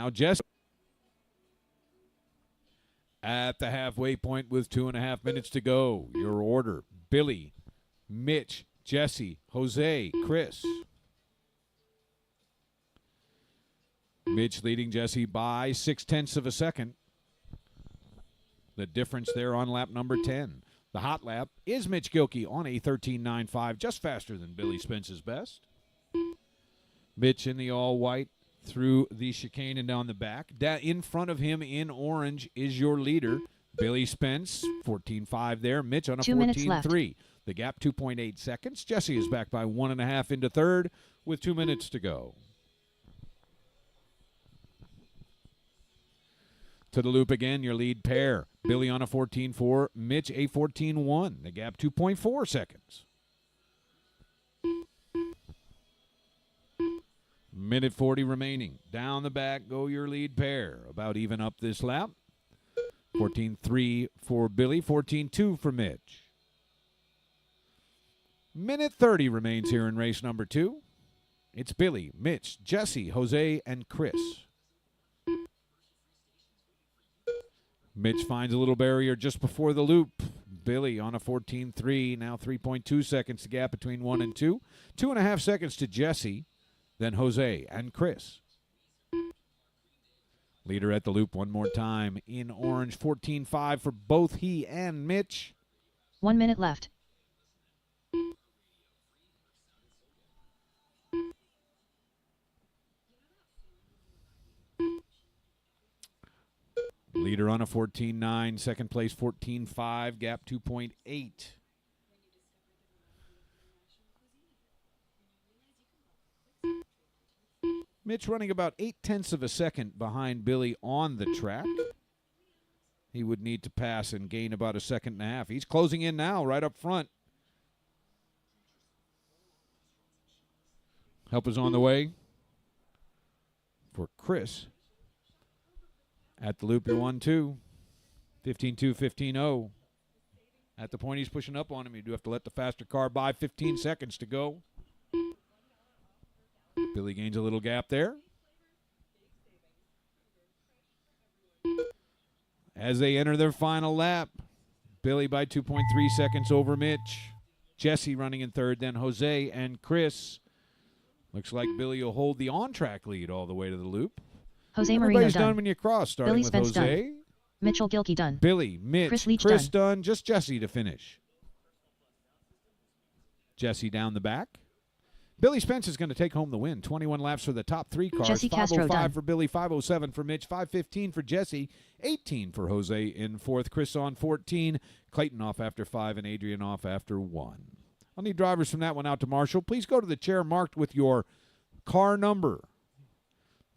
Now Jesse at the halfway point with 2.5 minutes to go. Your order: Billy, Mitch, Jesse, Jose, Chris. Mitch leading Jesse by 0.6 of a second. The difference there on lap number 10. The hot lap is Mitch Gilkey on a 13.95, just faster than Billy Spence's best. Mitch in the all-white through the chicane and down the back. In front of him in orange is your leader, Billy Spence, 14.5 there. Mitch on a 14.3. The gap, 2.8 seconds. Jesse is back by 1.5 into third with 2 minutes to go. To the loop again, your lead pair. Billy on a 14.4, Mitch a 14.1. The gap, 2.4 seconds. Minute 40 remaining. Down the back go your lead pair. About even up this lap. 14.3 for Billy, 14.2 for Mitch. Minute 30 remains here in race number 2. It's Billy, Mitch, Jesse, Jose, and Chris. Mitch finds a little barrier just before the loop. Billy on a 14.3, now 3.2 seconds the gap between 1 and 2. 2.5 seconds to Jesse, then Jose and Chris. Leader at the loop one more time in orange, 14.5 for both he and Mitch. 1 minute left. Leader on a 14.9, second place 14.5, gap 2.8. Mitch running about 0.8 of a second behind Billy on the track. He would need to pass and gain about 1.5 seconds. He's closing in now, right up front. Help is on the way for Chris. At the loop, you're 1-2. 15-2, 15-0. At the point he's pushing up on him, you do have to let the faster car by. 15 seconds to go. Billy gains a little gap there. As they enter their final lap, Billy by 2.3 seconds over Mitch. Jesse running in third, then Jose and Chris. Looks like Billy will hold the on-track lead all the way to the loop. Jose Everybody's Marino done when you cross, starting Billy with Spence Jose. Done. Mitchell Gilkey done. Billy, Mitch, Chris Leach Chris done. Just Jesse to finish. Jesse down the back. Billy Spence is going to take home the win. 21 laps for the top 3 cars. Jesse Castro 505 done. for Billy, 507 for Mitch, 515 for Jesse, 18 for Jose in fourth. Chris on 14, Clayton off after 5, and Adrian off after 1. I'll need drivers from that one out to Marshall. Please go to the chair marked with your car number.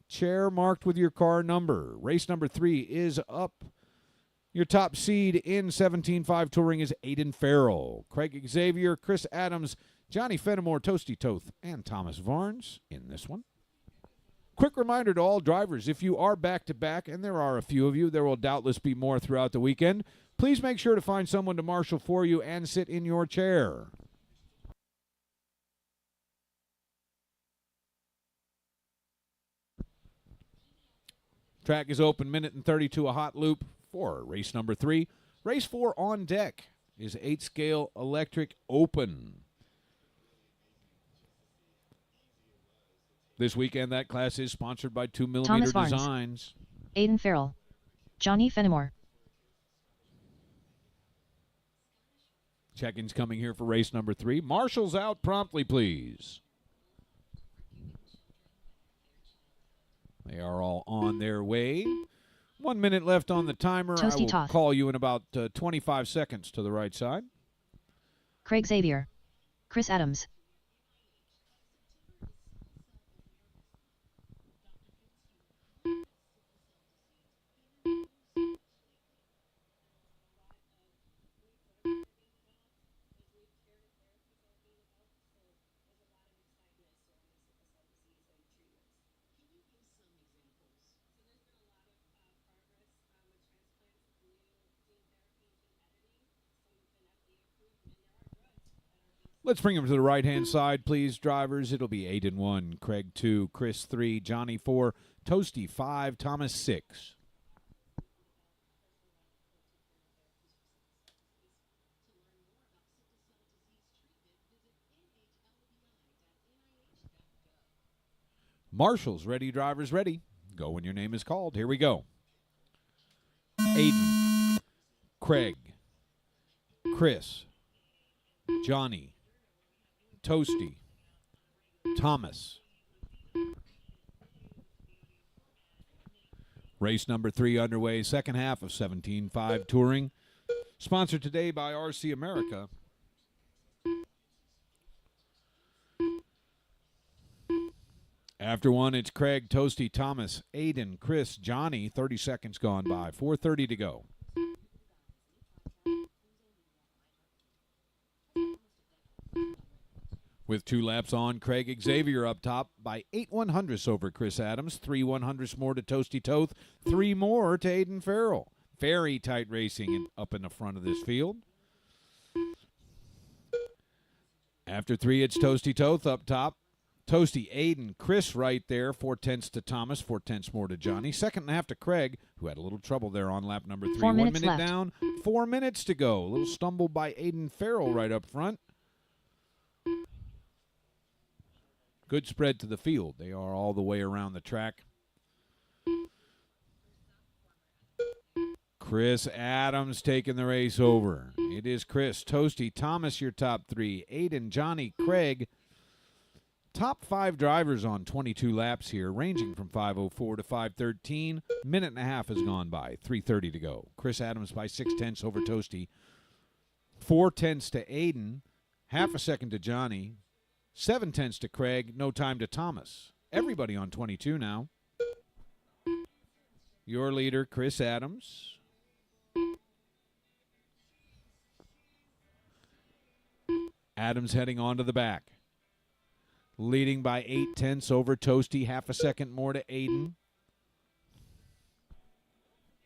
Chair marked with your car number. Race number 3 is up. Your top seed in 17.5 Touring is Aiden Farrell. Craig Xavier, Chris Adams, Johnny Fenimore, Toasty Toth, and Thomas Varnes in this one. Quick reminder to all drivers, if you are back-to-back, and there are a few of you, there will doubtless be more throughout the weekend, please make sure to find someone to marshal for you and sit in your chair. Track is open, minute and 32, a hot loop for race number 3. Race 4 on deck is 8-scale electric open. This weekend, that class is sponsored by 2mm Designs. Aiden Farrell. Johnny Fenimore. Check-ins coming here for race number 3. Marshals out promptly, please. They are all on their way. 1 minute left on the timer. Toasty I will Toth. call you in about 25 seconds to the right side. Craig Xavier. Chris Adams. Let's bring him to the right-hand side, please, drivers. It'll be Aiden 1, Craig 2, Chris 3, Johnny 4, Toasty 5, Thomas 6. Marshall's ready, drivers ready. Go when your name is called. Here we go. Aiden, Craig, Chris, Johnny, Toasty, Thomas. Race number 3 underway, second half of 17.5 Touring. Sponsored today by RC America. After 1, it's Craig, Toasty, Thomas, Aiden, Chris, Johnny. 30 seconds gone by. 4:30 to go. With 2 laps on, Craig Xavier up top by 8/100ths over Chris Adams. 3/100ths more to Toasty Toth. 3 more to Aiden Farrell. Very tight racing up in the front of this field. After 3, it's Toasty Toth up top. Toasty, Aiden, Chris right there. 4/10ths to Thomas, 4/10ths more to Johnny. Second and a half to Craig, who had a little trouble there on lap number 3. 4 1 minutes minute left. down, 4 minutes to go. A little stumble by Aiden Farrell right up front. Good spread to the field. They are all the way around the track. Chris Adams taking the race over. It is Chris, Toasty, Thomas, your top 3. Aiden, Johnny, Craig. Top 5 drivers on 22 laps here, ranging from 5:04 to 5:13. Minute and a half has gone by. 3:30 to go. Chris Adams by 6/10ths over Toasty. 4/10ths to Aiden. Half a second to Johnny. 7/10ths to Craig. No time to Thomas. Everybody on 22 now. Your leader, Chris Adams. Adams heading on to the back. Leading by 8/10ths over Toasty. Half a second more to Aiden.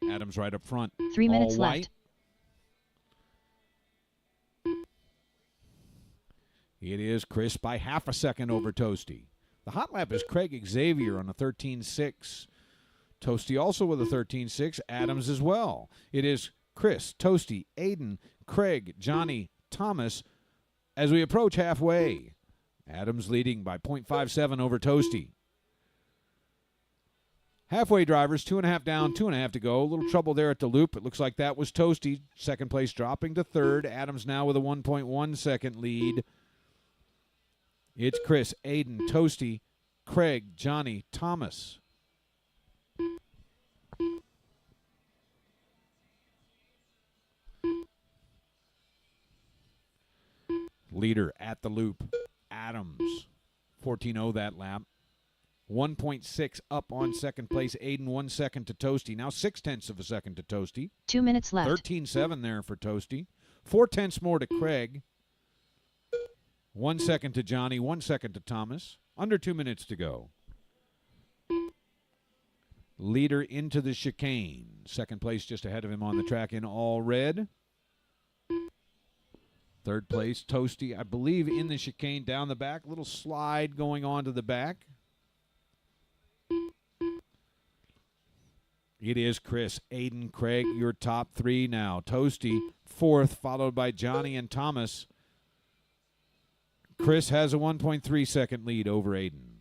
Adams right up front. 3 minutes all white. left. It is Chris by half a second over Toasty. The hot lap is Craig Xavier on a 13.6. Toasty also with a 13.6. Adams as well. It is Chris, Toasty, Aiden, Craig, Johnny, Thomas as we approach halfway. Adams leading by 0.57 over Toasty. Halfway drivers, 2.5 down, 2.5 to go. A little trouble there at the loop. It looks like that was Toasty. Second place dropping to third. Adams now with a 1.1 second lead. It's Chris, Aiden, Toasty, Craig, Johnny, Thomas. Leader at the loop. Adams, 14.0 that lap. 1.6 up on second place. Aiden 1 second to Toasty. Now 0.6 of a second to Toasty. 2 minutes left. 13.7 there for Toasty. 4/10ths more to Craig. 1 second to Johnny. 1 second to Thomas. Under 2 minutes to go. Leader into the chicane. Second place just ahead of him on the track in all red. Third place, Toasty, I believe, in the chicane down the back. Little slide going on to the back. It is Chris, Aiden, Craig, your top 3 now. Toasty, 4th, followed by Johnny and Thomas. Chris has a 1.3 second lead over Aiden.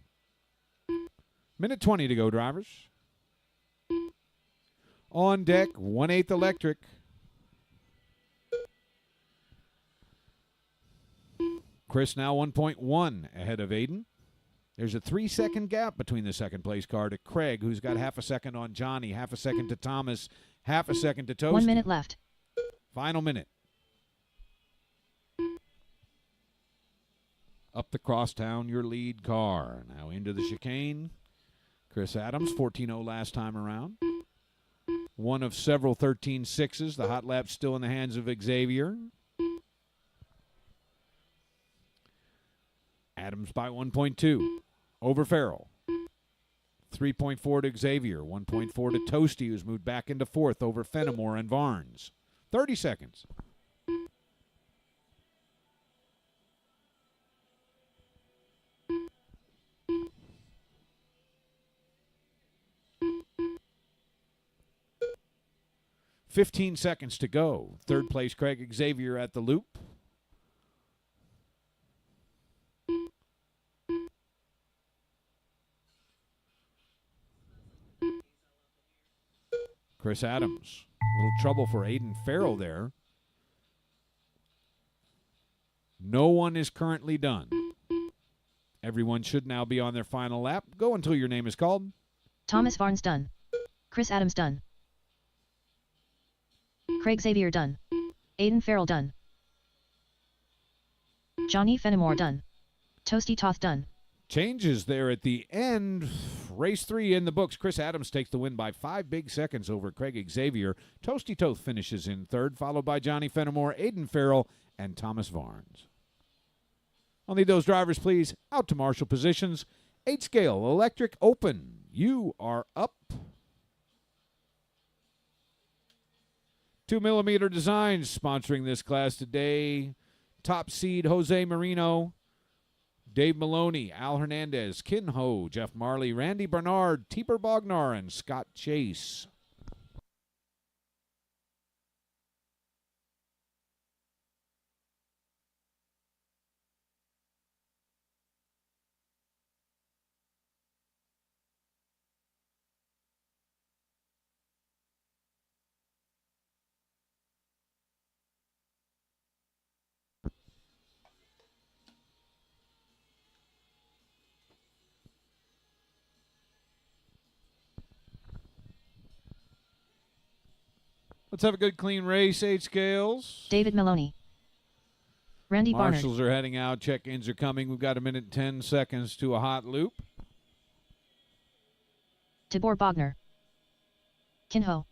Minute 20 to go, drivers. On deck, 1/8 electric. Chris now 1.1 ahead of Aiden. There's a 3-second gap between the second place car to Craig, who's got half a second on Johnny, half a second to Thomas, half a second to Toasty. 1 minute left. Final minute. Up the crosstown, your lead car. Now into the chicane. Chris Adams, 14.0 last time around. One of several 13.6s. The hot lap's still in the hands of Xavier. Adams by 1.2 over Farrell. 3.4 to Xavier. 1.4 to Toasty, who's moved back into 4th over Fenimore and Varnes. 30 seconds. 15 seconds to go. Third place, Craig Xavier at the loop. Chris Adams. A little trouble for Aiden Farrell there. No one is currently done. Everyone should now be on their final lap. Go until your name is called. Thomas Varnes done. Chris Adams done. Craig Xavier done. Aiden Farrell done. Johnny Fenimore done. Toasty Toth done. Changes there at the end. Race 3 in the books. Chris Adams takes the win by 5 big seconds over Craig Xavier. Toasty Toth finishes in third, followed by Johnny Fenimore, Aiden Farrell, and Thomas Varnes. I'll need those drivers, please, out to marshal positions. 8 scale, electric, open. You are up. 2mm Designs sponsoring this class today. Top seed, Jose Marino, Dave Maloney, Al Hernandez, Kin Ho, Jeff Marley, Randy Bernard, Tibor Bognar, and Scott Chase. Let's have a good, clean race. 8 scales. David Maloney. Randy Barnard. Marshals are heading out. Check-ins are coming. We've got 1 minute and 10 seconds to a hot loop. Tibor Bognar. Kinho.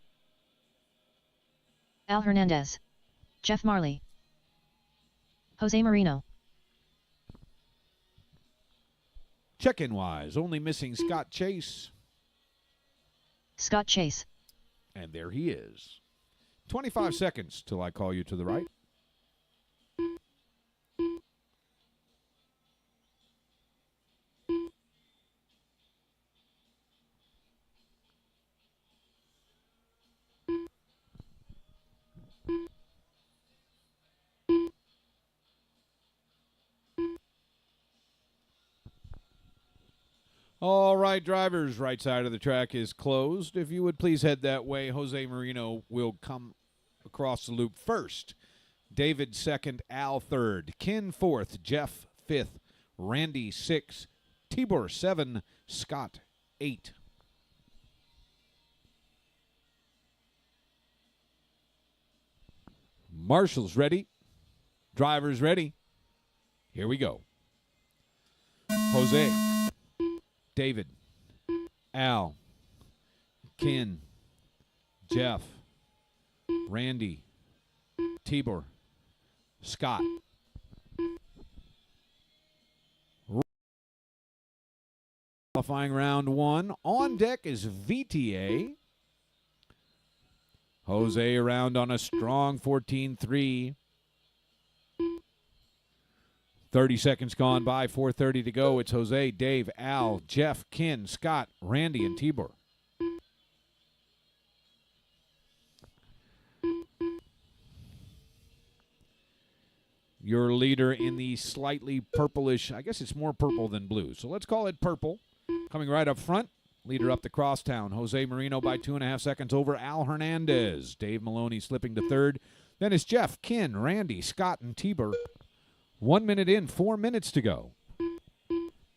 Al Hernandez. Jeff Marley. Jose Marino. Check-in wise, only missing Scott Chase. Scott Chase. And there he is. 25 seconds till I call you to the right. All right, drivers, right side of the track is closed. If you would please head that way, Jose Marino will come across the loop first. David second, Al third, Ken fourth, Jeff fifth, Randy sixth, Tibor 7, Scott 8. Marshals ready. Drivers ready. Here we go. Jose, David, Al, Ken, Jeff, Randy, Tibor, Scott. Qualifying round 1. On deck is VTA. Jose around on a strong 14.3. 30 seconds gone by, 4:30 to go. It's Jose, Dave, Al, Jeff, Ken, Scott, Randy, and Tibor. Your leader in the slightly purplish, I guess it's more purple than blue, so let's call it purple. Coming right up front, leader up the crosstown. Jose Marino by 2.5 seconds over Al Hernandez. Dave Maloney slipping to third. Then it's Jeff, Ken, Randy, Scott, and Tibor. 1 minute in, 4 minutes to go.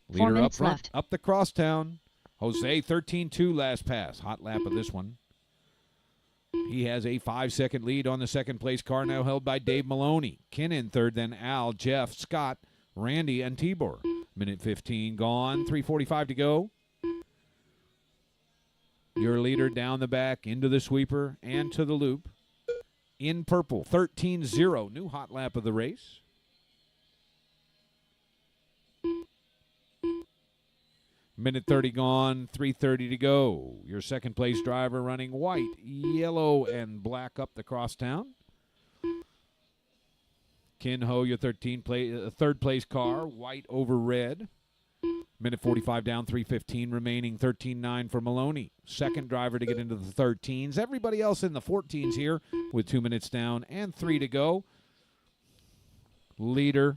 Leader up front, left. up the crosstown. Jose 13.2 last pass. Hot lap of this one. He has a 5-second lead on the second place car, now held by Dave Maloney. Ken in third, then Al, Jeff, Scott, Randy, and Tibor. Minute 15 gone, 3:45 to go. Your leader down the back, into the sweeper, and to the loop. In purple, 13.0, new hot lap of the race. Minute 30 gone, 3:30 to go. Your second place driver running white, yellow, and black up the crosstown. Ken Ho, your third place car, white over red. Minute 45 down, 3:15 remaining, 13-9 for Maloney. Second driver to get into the 13s. Everybody else in the 14s here with 2 minutes down and 3 to go. Leader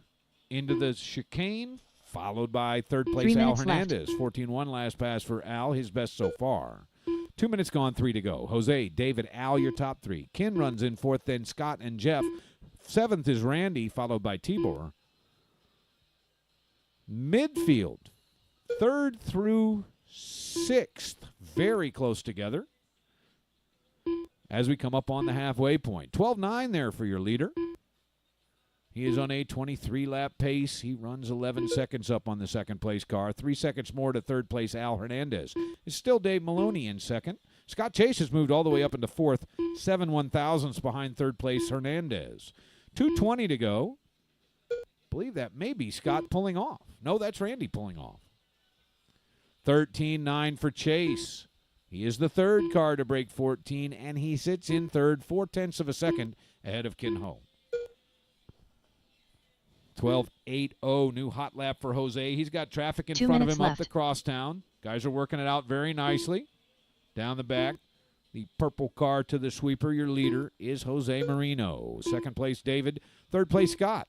into the chicane, followed by third place Al Hernandez. 14-1 last pass for Al, his best so far. 2 minutes gone, 3 to go. Jose, David, Al, your top three. Ken runs in fourth, then Scott and Jeff. Seventh is Randy, followed by Tibor. Midfield, third through sixth, very close together as we come up on the halfway point. 12-9 there for your leader. He is on a 23-lap pace. He runs 11 seconds up on the second place car. 3 seconds more to third place Al Hernandez. It's still Dave Maloney in second. Scott Chase has moved all the way up into fourth, 7 1/1000ths behind third place Hernandez. 2:20 to go. Believe that may be Scott pulling off. No, that's Randy pulling off. 13-9 for Chase. He is the third car to break 14, and he sits in third, 0.4 of a second ahead of Kin Ho. 12.80, new hot lap for Jose. He's got traffic in front of him up the crosstown. Guys are working it out very nicely. Down the back, the purple car to the sweeper, your leader, is Jose Marino. Second place, David. Third place, Scott.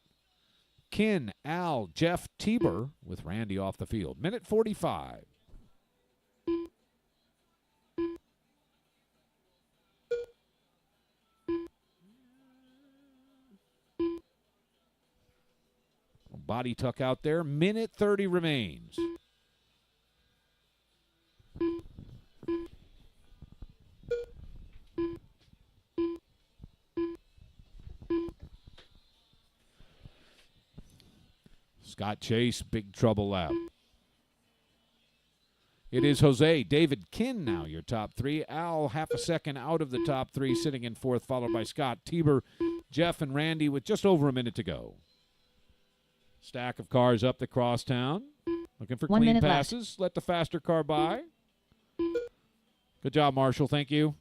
Ken, Al, Jeff, Tibor with Randy off the field. Minute 45. Body tuck out there. Minute 30 remains. Scott Chase, big trouble lap. It is Jose, David, Ken now your top three. Al half a second out of the top three, sitting in fourth, followed by Scott, Tibor, Jeff, and Randy with just over a minute to go. Stack of cars up the crosstown. Looking for clean passes. Let the faster car by. Good job, Marshall. Thank you.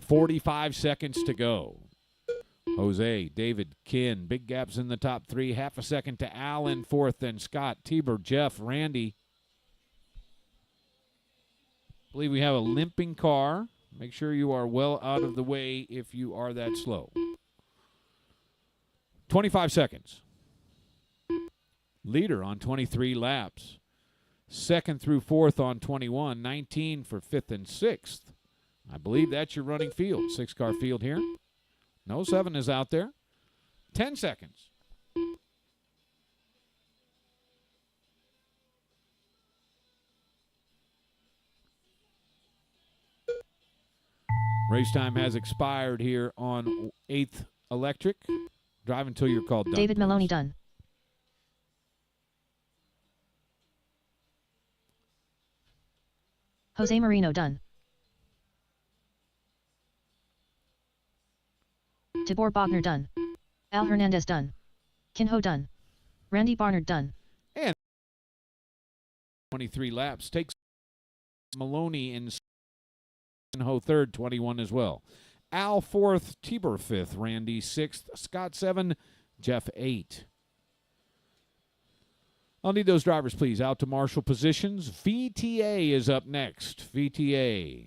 $45 seconds to go. Jose, David, Ken, big gaps in the top three. Half a second to Al in fourth, then Scott, Tibor, Jeff, Randy. I believe we have a limping car. Make sure you are well out of the way if you are that slow. 25 seconds. Leader on 23 laps. Second through fourth on 21. 19 for fifth and sixth. I believe that's your running field. 6-car field here. No 7 is out there. 10 seconds. Race time has expired here on 8th Electric. Drive until you're called done. David Maloney done. Jose Marino done. Tibor Bogner done. Al Hernandez done. Kin Ho done. Randy Barnard done. And 23 laps takes Maloney in Ho third, 21 as well. Al fourth, Tibor fifth, Randy sixth, Scott 7, Jeff 8. I'll need those drivers, please, out to marshal positions. VTA is up next. VTA.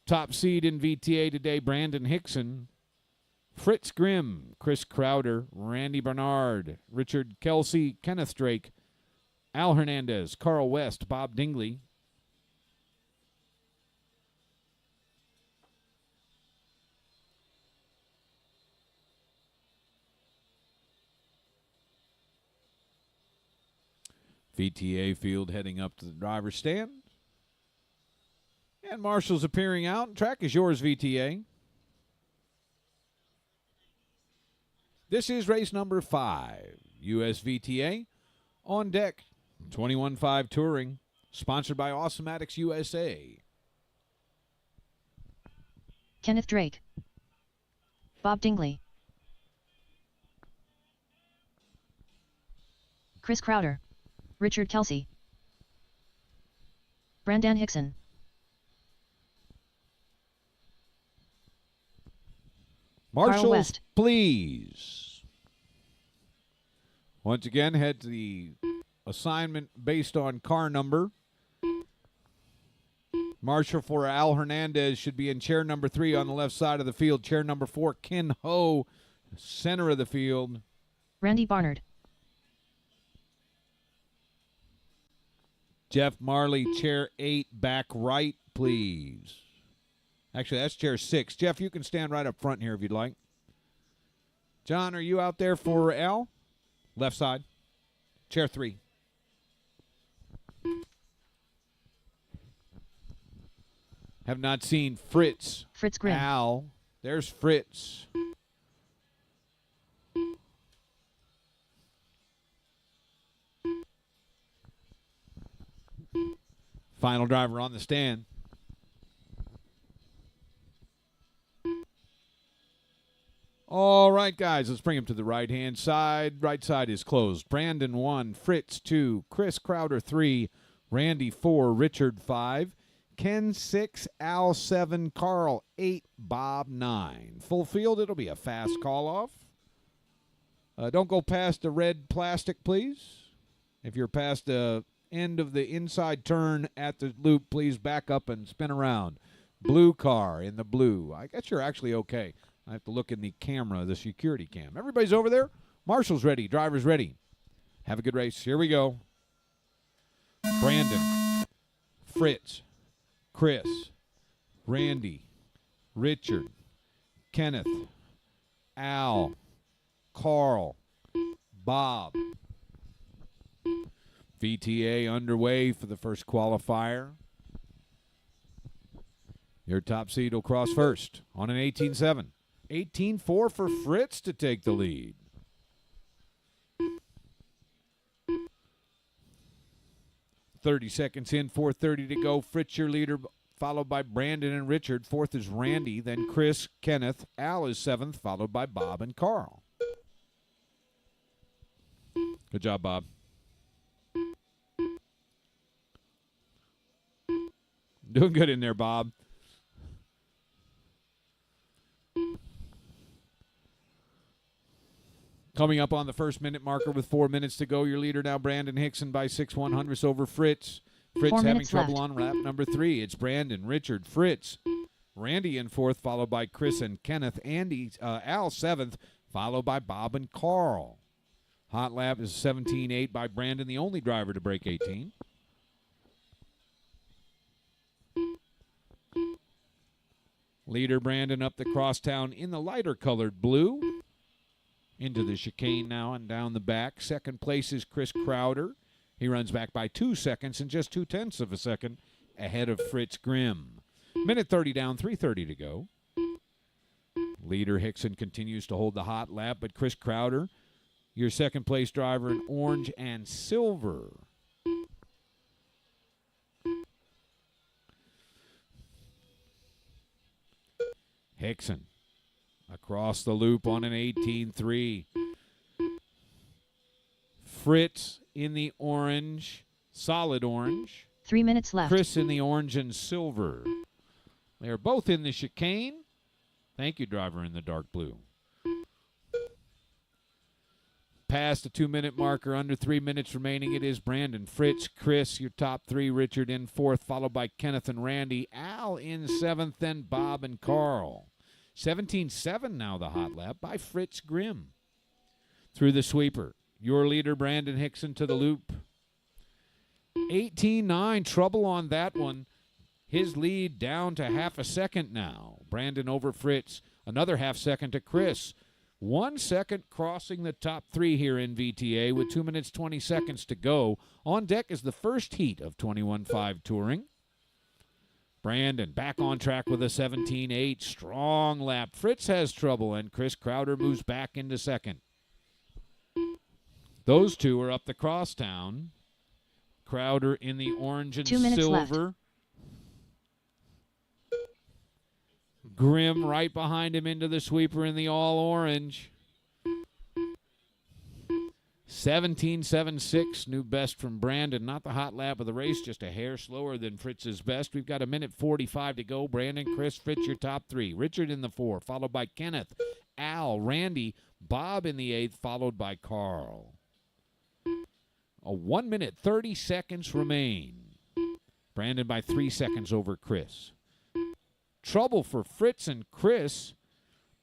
Top seed in VTA today, Brandon Hickson, Fritz Grimm, Chris Crowder, Randy Bernard, Richard Kelsey, Kenneth Drake, Al Hernandez, Carl West, Bob Dingley. VTA field heading up to the driver's stand. And Marshall's appearing out. Track is yours, VTA. This is race number 5. USVTA on deck. 21.5 Touring. Sponsored by Awesomatics USA. Kenneth Drake. Bob Dingley. Chris Crowder. Richard Kelsey. Brandon Hickson. Marshals, West. please. Once again, head to the assignment based on car number. Marshal for Al Hernandez should be in chair number 3 on the left side of the field. Chair number 4, Ken Ho, center of the field. Randy Barnard. Jeff Marley, chair 8, back right, please. Actually, that's chair 6. Jeff, you can stand right up front here if you'd like. John, are you out there for Al? Left side. Chair 3. Have not seen Fritz. Fritz Grimm. Al. There's Fritz. Final driver on the stand. All right, guys, let's bring him to the right-hand side. Right side is closed. Brandon 1, Fritz 2, Chris Crowder 3, Randy 4, Richard 5, Ken 6, Al 7, Carl 8, Bob 9. Full field, it'll be a fast call-off. Don't go past the red plastic, please. If you're past the end of the inside turn at the loop, please back up and spin around. Blue car in the blue. I guess you're actually okay. I have to look in the camera, the security cam. Everybody's over there? Marshal's ready. Driver's ready. Have a good race. Here we go. Brandon, Fritz, Chris, Randy, Richard, Kenneth, Al, Carl, Bob. VTA underway for the first qualifier. Your top seed will cross first on an 18-7. 18-4 for Fritz to take the lead. .30 seconds in, 4:30 to go. Fritz, your leader, followed by Brandon and Richard. 4th is Randy, then Chris, Kenneth. Al is 7th, followed by Bob and Carl. Good job, Bob. Doing good in there, Bob. Coming up on the first minute marker with 4 minutes to go. Your leader now, Brandon Hickson, by 6/100ths over Fritz. Fritz having trouble on lap number 3. It's Brandon, Richard, Fritz, Randy in 4th, followed by Chris and Kenneth. Al 7th, followed by Bob and Carl. Hot lap is 17.8 by Brandon, the only driver to break 18. Leader Brandon up the crosstown in the lighter colored blue. Into the chicane now and down the back. Second place is Chris Crowder. He runs back by 2 seconds and just 0.2 of a second ahead of Fritz Grimm. Minute 30 down, 3:30 to go. Leader Hickson continues to hold the hot lap, but Chris Crowder, your second place driver in orange and silver. Hickson across the loop on an 18-3. Fritz in the orange, solid orange. 3 minutes left. Chris in the orange and silver. They are both in the chicane. Thank you, driver in the dark blue. Past the 2-minute marker, under 3 minutes remaining. It is Brandon, Fritz, Chris, your top 3. Richard in 4th, followed by Kenneth and Randy. Al in 7th, then Bob and Carl. 17-7 now the hot lap by Fritz Grimm. Through the sweeper, your leader Brandon Hickson to the loop. 18-9, trouble on that one. His lead down to half a second now. Brandon over Fritz, another half second to Chris. 1 second crossing the top 3 here in VTA with 2 minutes 20 seconds to go. On deck is the first heat of 21-5 touring. Brandon back on track with a 17-8. Strong lap. Fritz has trouble, and Chris Crowder moves back into second. Those two are up the crosstown. Crowder in the orange and 2 minutes silver. left. Grimm right behind him into the sweeper in the all-orange. 17.76, new best from Brandon. Not the hot lap of the race, just a hair slower than Fritz's best. We've got a minute 45 to go. Brandon, Chris, Fritz, your top 3. Richard in the 4, followed by Kenneth. Al, Randy, Bob in the 8th, followed by Carl. 1 minute, 30 seconds remain. Brandon by 3 seconds over Chris. Trouble for Fritz and Chris.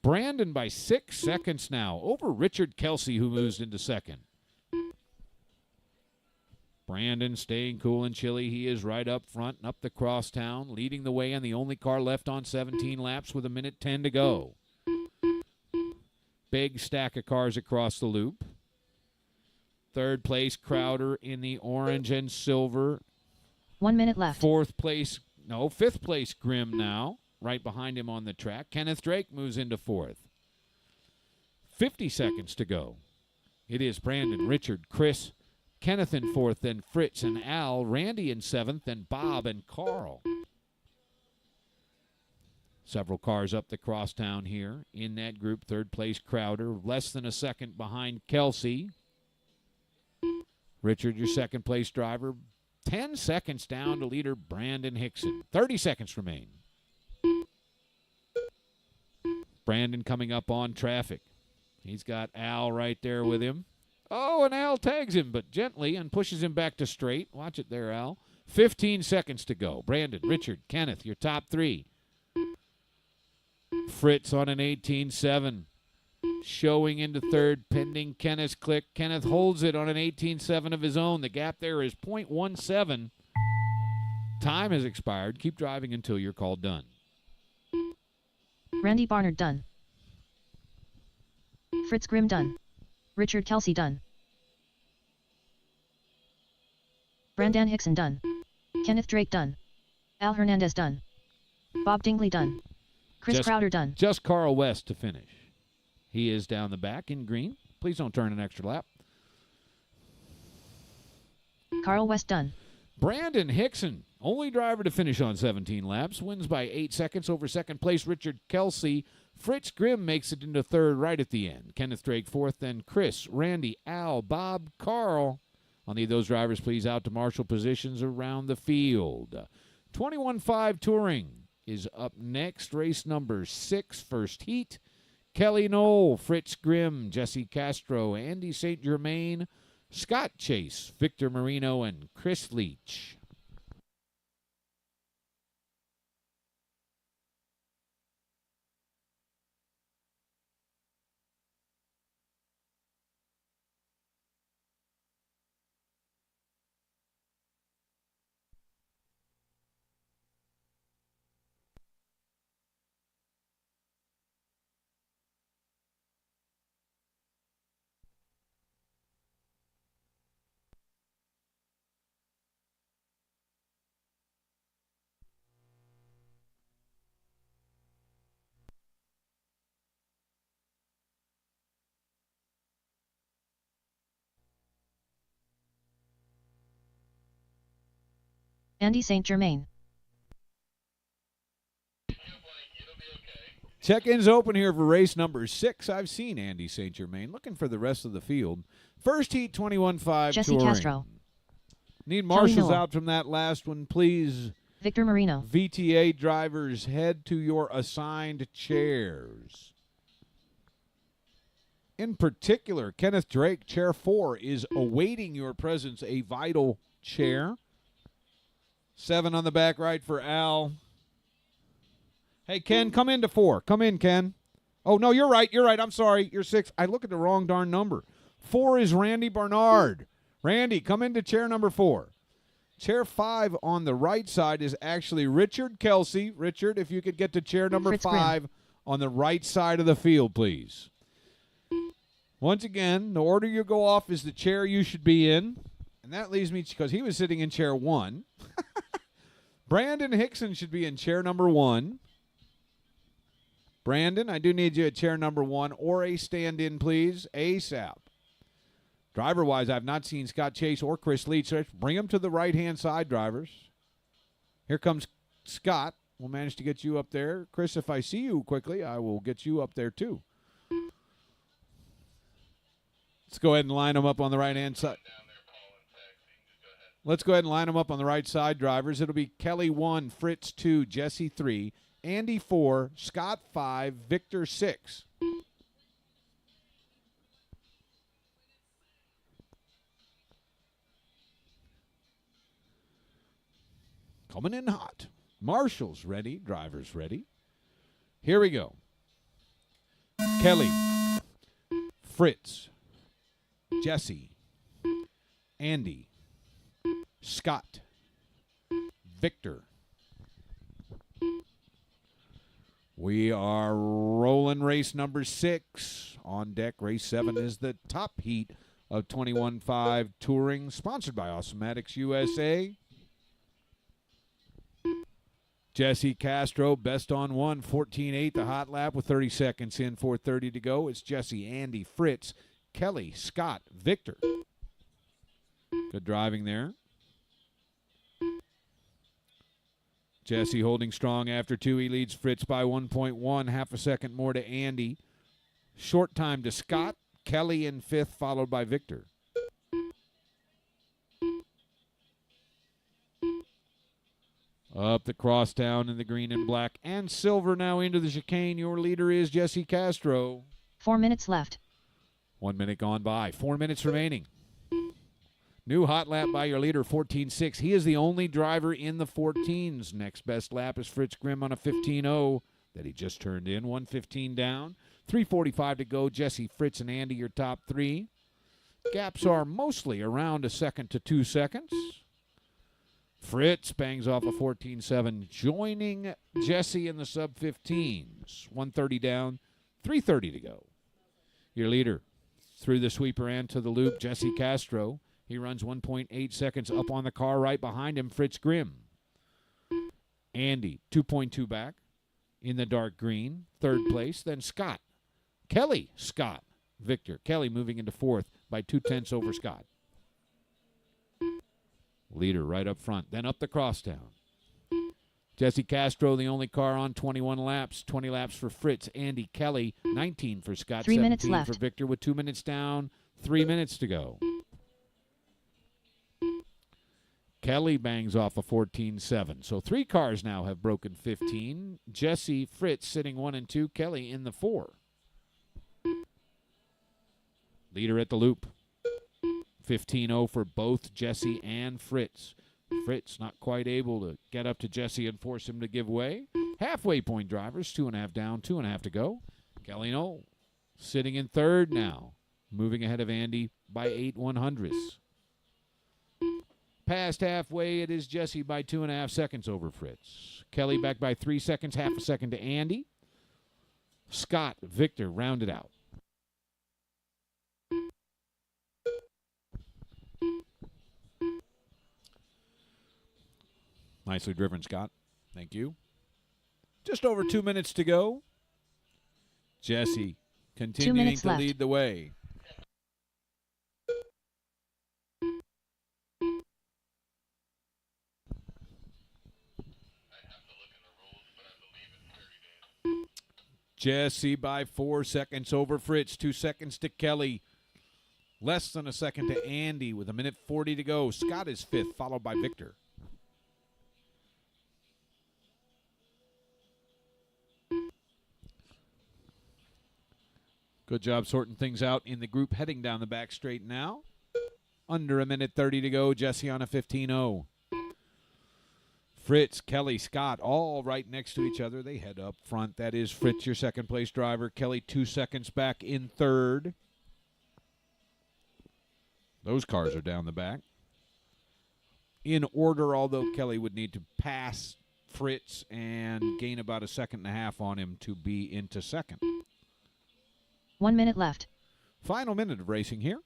Brandon by 6 seconds now over Richard Kelsey, who moves into second. Brandon staying cool and chilly. He is right up front and up the crosstown, leading the way and the only car left on 17 laps with 1:10 to go. Big stack of cars across the loop. Third place, Crowder in the orange and silver. 1 minute left. Fifth place, Grimm now, right behind him on the track. Kenneth Drake moves into fourth. 50 seconds to go. It is Brandon, Richard, Chris, Kenneth in fourth, then Fritz and Al, Randy in seventh, then Bob and Carl. Several cars up the crosstown here in that group. Third place, Crowder, less than a second behind Kelsey. Richard, your second place driver, 10 seconds down to leader Brandon Hickson. 30 seconds remain. Brandon coming up on traffic. He's got Al right there with him. Oh, and Al tags him, but gently, and pushes him back to straight. Watch it there, Al. 15 seconds to go. Brandon, Richard, Kenneth, your top three. Fritz on an 18.7. Showing into third, pending Kenneth's click. Kenneth holds it on an 18.7 of his own. The gap there is 0.17. Time has expired. Keep driving until you're called done. Randy Barnard done. Fritz Grimm done. Richard Kelsey done. Brandon Hickson done. Kenneth Drake done. Al Hernandez done. Bob Dingley done. Chris Crowder done. Just Carl West to finish. He is down the back in green. Please don't turn an extra lap. Carl West done. Brandon Hickson, only driver to finish on 17 laps, wins by 8 seconds over second place Richard Kelsey. Fritz Grimm makes it into third right at the end. Kenneth Drake fourth, then Chris, Randy, Al, Bob, Carl. I'll need those drivers, please, out to marshal positions around the field. 21.5 Touring is up next. Race number 6, first heat. Kelly Knoll, Fritz Grimm, Jesse Castro, Andy St. Germain, Scott Chase, Victor Marino, and Chris Leach. Andy St. Germain. Check-ins open here for race number 6. I've seen Andy St. Germain. Looking for the rest of the field. First heat, 21.5 Jesse Touring. Castro. Need marshals Noel. out from that last one, please. Victor Marino. VTA drivers, head to your assigned chairs. In particular, Kenneth Drake, chair 4, is awaiting your presence, a vital chair. 7 on the back right for Al. Hey, Ken, come into 4. Come in, Ken. Oh, no, you're right. You're right. I'm sorry. You're 6. I look at the wrong darn number. 4 is Randy Barnard. Randy, come into chair number 4. Chair 5 on the right side is actually Richard Kelsey. Richard, if you could get to chair number Fritz 5 Grimm. on the right side of the field, please. Once again, the order you go off is the chair you should be in. And that leaves me, because he was sitting in chair 1. Brandon Hickson should be in chair number 1. Brandon, I do need you at chair number 1 or a stand-in, please, ASAP. Driver-wise, I've not seen Scott Chase or Chris Leach. So bring them to the right-hand side, drivers. Here comes Scott. We'll manage to get you up there. Chris, if I see you quickly, I will get you up there too. Let's go ahead and line them up on the right-hand side. Let's go ahead and line them up on the right side, drivers. It'll be Kelly 1, Fritz 2, Jesse 3, Andy 4, Scott 5, Victor 6. Coming in hot. Marshall's ready. Driver's ready. Here we go. Kelly, Fritz, Jesse, Andy, Scott, Victor. We are rolling race number 6. On deck, race 7 is the top heat of 21.5 Touring, sponsored by Awesomatics USA. Jesse Castro, best on one, 14.8, the hot lap with 30 seconds in, 4:30 to go. It's Jesse, Andy, Fritz, Kelly, Scott, Victor. Good driving there. Jesse holding strong after 2. He leads Fritz by 1.1, half a second more to Andy. Short time to Scott, Kelly in 5th, followed by Victor. Up the crosstown in the green and black and silver now into the chicane. Your leader is Jesse Castro. 4 minutes left. 1 minute gone by. 4 minutes remaining. New hot lap by your leader, 14.6. He is the only driver in the 14s. Next best lap is Fritz Grimm on a 15.0 that he just turned in. 1:15 down. 3:45 to go. Jesse, Fritz, and Andy, your top 3. Gaps are mostly around a second to 2 seconds. Fritz bangs off a 14.7, joining Jesse in the sub-15s. 1:30 down, 3:30 to go. Your leader through the sweeper and to the loop, Jesse Castro. He runs 1.8 seconds up on the car. Right behind him, Fritz Grimm. Andy, 2.2 back in the dark green, 3rd place. Then Scott. Kelly, Scott, Victor. Kelly moving into 4th by 0.2 over Scott. Leader right up front, then up the crosstown. Jesse Castro, the only car on 21 laps. 20 laps for Fritz, Andy, Kelly, 19 for Scott, 3 minutes 17 left for Victor with 2 minutes down, 3 minutes to go. Kelly bangs off a 14.7. So 3 cars now have broken 15. Jesse, Fritz sitting 1 and 2, Kelly in the 4. Leader at the loop. 15.0 for both Jesse and Fritz. Fritz not quite able to get up to Jesse and force him to give way. Halfway point drivers, 2.5 down, 2.5 to go. Kelly Knoll sitting in 3rd now, moving ahead of Andy by 8/100ths. Past halfway, it is Jesse by 2.5 seconds over Fritz. Kelly back by 3 seconds, half a second to Andy. Scott, Victor rounded out. Nicely driven, Scott. Thank you. Just over 2 minutes to go. Jesse continuing to left. lead the way. Jesse by 4 seconds over Fritz. 2 seconds to Kelly. Less than a second to Andy with 1:40 to go. Scott is 5th, followed by Victor. Good job sorting things out in the group heading down the back straight now. Under 1:30 to go. Jesse on a 15.0. Fritz, Kelly, Scott, all right next to each other. They head up front. That is Fritz, your second place driver. Kelly 2 seconds back in 3rd. Those cars are down the back. In order, although Kelly would need to pass Fritz and gain about 1.5 seconds on him to be into 2nd. 1 minute left. Final minute of racing here.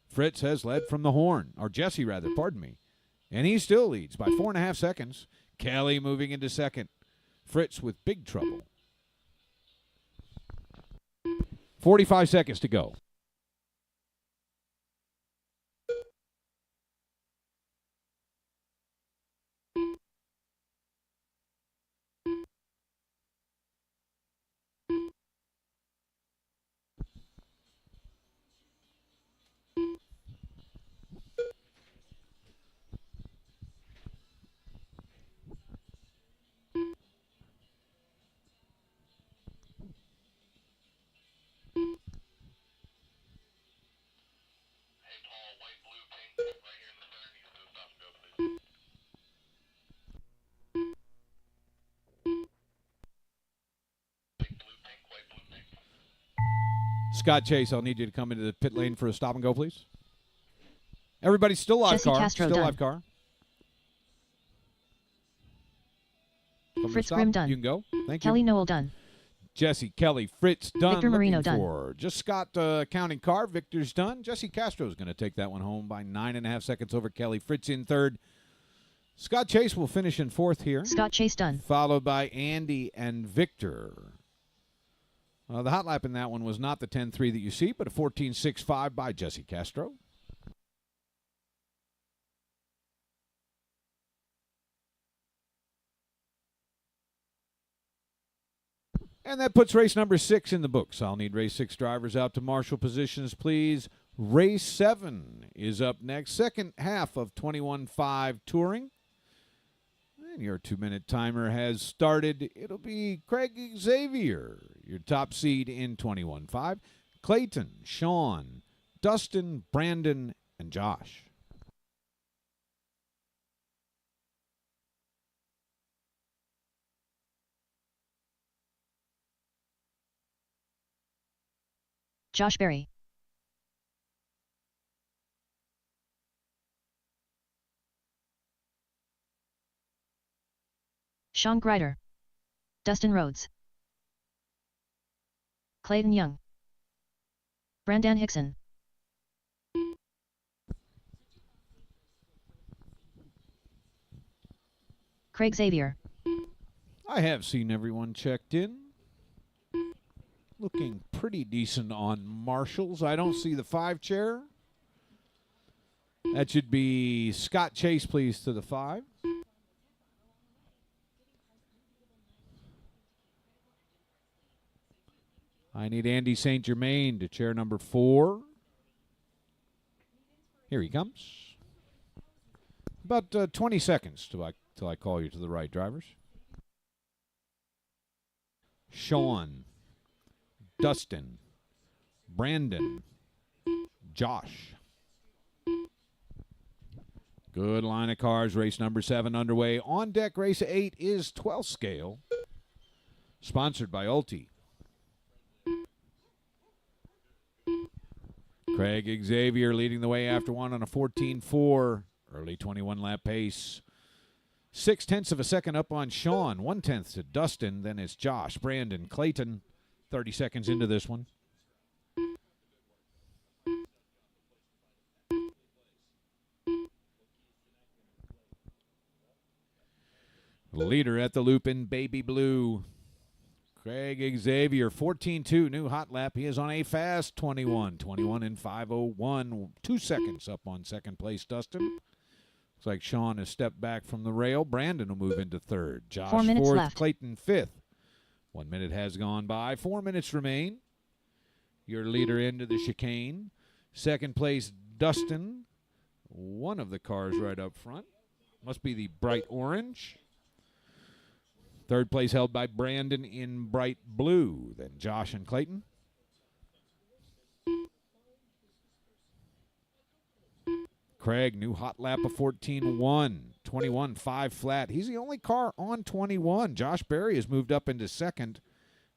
Fritz has led from the horn, or Jesse rather, pardon me. And he still leads by 4.5 seconds. Kelly moving into 2nd. Fritz with big trouble. 45 seconds to go. Scott Chase, I'll need you to come into the pit lane for a stop and go, please. Everybody's still live Jesse car. Castro Still done. live car. Come to Fritz stop. Grimm done. You can go. Thank Kelly you. Noel done. Jesse, Kelly, Fritz done. Victor Marino Looking done. for just Scott counting car. Victor's done. Jesse Castro's going to take that one home by 9.5 seconds over Kelly. Fritz in third. Scott Chase will finish in fourth here. Scott Chase done. Followed by Andy and Victor. The hot lap in that one was not the 10.3 that you see, but a 14.65 by Jesse Castro. And that puts race number 6 in the books. I'll need race 6 drivers out to marshal positions, please. Race 7 is up next. Second half of 21.5 touring. And your 2-minute timer has started. It'll be Craig Xavier, your top seed in 21.5. Clayton, Sean, Dustin, Brandon, and Josh. Josh Berry. Sean Grider. Dustin Rhodes. Clayton Young. Brandon Hickson. Craig Xavier. I have seen everyone checked in. Looking pretty decent on marshals. I don't see the 5 chair. That should be Scott Chase, please, to the 5. I need Andy St. Germain to chair number 4. Here he comes. About 20 seconds till I call you to the right, drivers. Sean, Dustin, Brandon, Josh. Good line of cars. Race number 7 underway. On deck, race 8 is 12 scale. Sponsored by Ulti. Craig Xavier leading the way after one on a 14.4. Early 21-lap pace. 0.6 of a second up on Sean. 0.1 to Dustin. Then it's Josh, Brandon, Clayton. 30 seconds into this one. Leader at the loop in baby blue. Craig Xavier, 14.2, new hot lap. He is on a fast 21 in 5:01. 2 seconds up on second place, Dustin. Looks like Sean has stepped back from the rail. Brandon will move into third. Josh 4 minutes fourth, left. Clayton fifth. 1 minute has gone by. 4 minutes remain. Your leader into the chicane. Second place, Dustin. One of the cars right up front. Must be the bright orange. Third place held by Brandon in bright blue. Then Josh and Clayton. Craig, new hot lap of 14.1. 21.5 flat. He's the only car on 21. Josh Berry has moved up into second.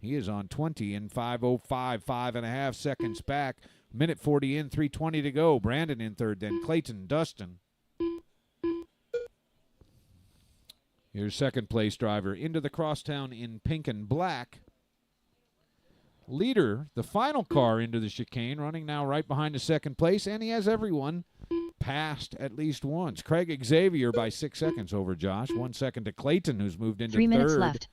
He is on 20 in 5:05, 5.5 seconds back. Minute 40 in, 3:20 to go. Brandon in third, then Clayton, Dustin. Here's second place driver into the crosstown in pink and black. Leader, the final car into the chicane, running now right behind the second place, and he has everyone passed at least once. Craig Xavier by 6 seconds over Josh. 1 second to Clayton, who's moved into 3 minutes third. left.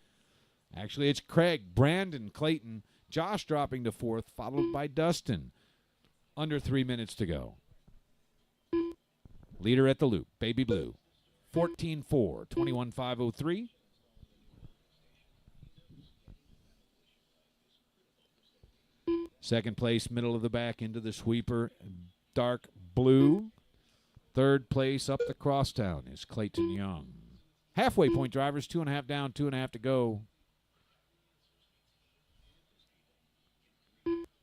Actually, it's Craig, Brandon, Clayton, Josh dropping to fourth, followed by Dustin. Under 3 minutes to go. Leader at the loop, baby blue. 14.4, 21.503. Second place, middle of the back into the sweeper, dark blue. Third place up the crosstown is Clayton Young. Halfway point drivers, 2.5 down, 2.5 to go.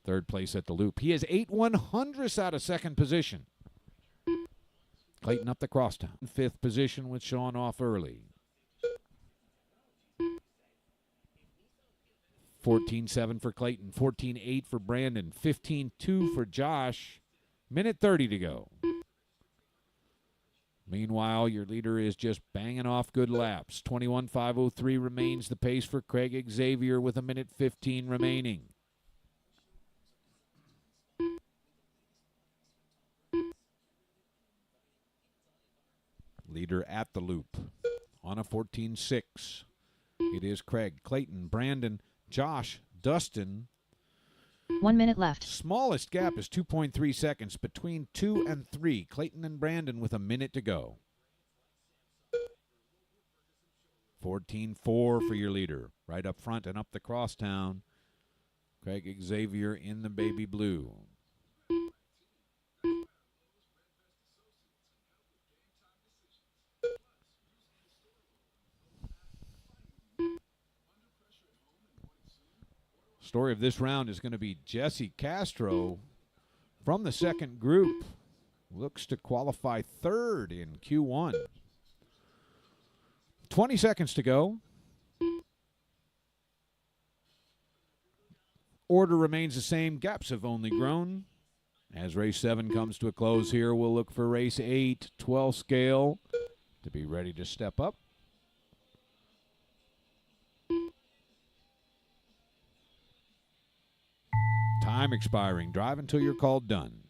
Third place at the loop. He is 8/100ths out of second position. Clayton up the crosstown. Fifth position with Sean off early. 14-7 for Clayton, 14-8 for Brandon, 15-2 for Josh. Minute 30 to go. Meanwhile, your leader is just banging off good laps. 21.503 remains the pace for Craig Xavier with a minute 15 remaining. Leader at the loop on a 14-6. It is Craig, Clayton, Brandon, Josh, Dustin. 1 minute left. Smallest gap is 2.3 seconds between 2 and 3. Clayton and Brandon with a minute to go. 14-4 for your leader. Right up front and up the crosstown. Craig Xavier in the baby blue. Story of this round is going to be Jesse Castro from the second group. Looks to qualify third in Q1. 20 seconds to go. Order remains the same. Gaps have only grown. As race 7 comes to a close here, we'll look for race 8, 12 scale, to be ready to step up. Time expiring. Drive until you're called done.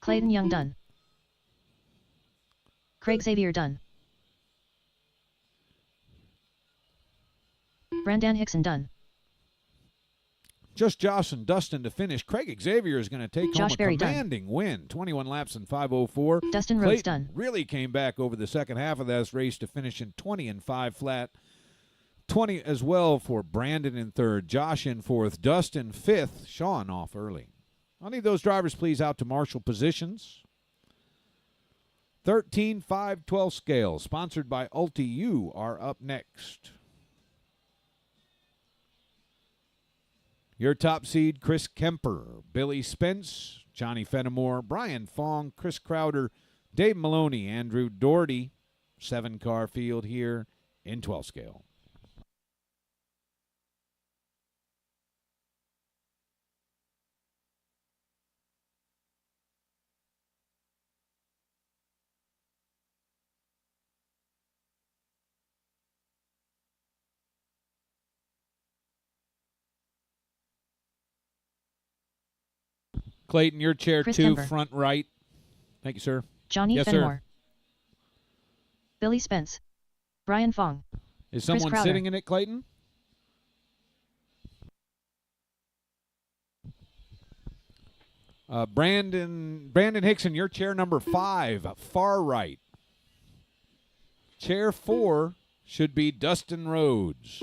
Clayton Young done. Craig Xavier done. Brandon Hickson done. Just Josh and Dustin to finish. Craig Xavier is going to take Josh home a Berry commanding win. 21 laps in 5:04. Dustin Clayton Rhodes done. really came back over the second half of this race to finish in 20 and 5 flat. 20 as well for Brandon in third. Josh in fourth. Dustin fifth. Sean off early. I'll need those drivers, please, out to marshal positions. 13, 5, 12 scale. Sponsored by Ulti. You are up next. Your top seed, Chris Kemper, Billy Spence, Johnny Fenimore, Brian Fong, Chris Crowder, Dave Maloney, Andrew Doherty. 7-car field here in 12 scale. Clayton, your chair Chris 2, Kemper. front right. Thank you, sir. Johnny Yes, Fenimore. sir. Billy Spence. Brian Fong. Is someone Crowder. sitting in it, Clayton? Brandon Hickson, your chair number 5, far right. Chair 4 should be Dustin Rhodes.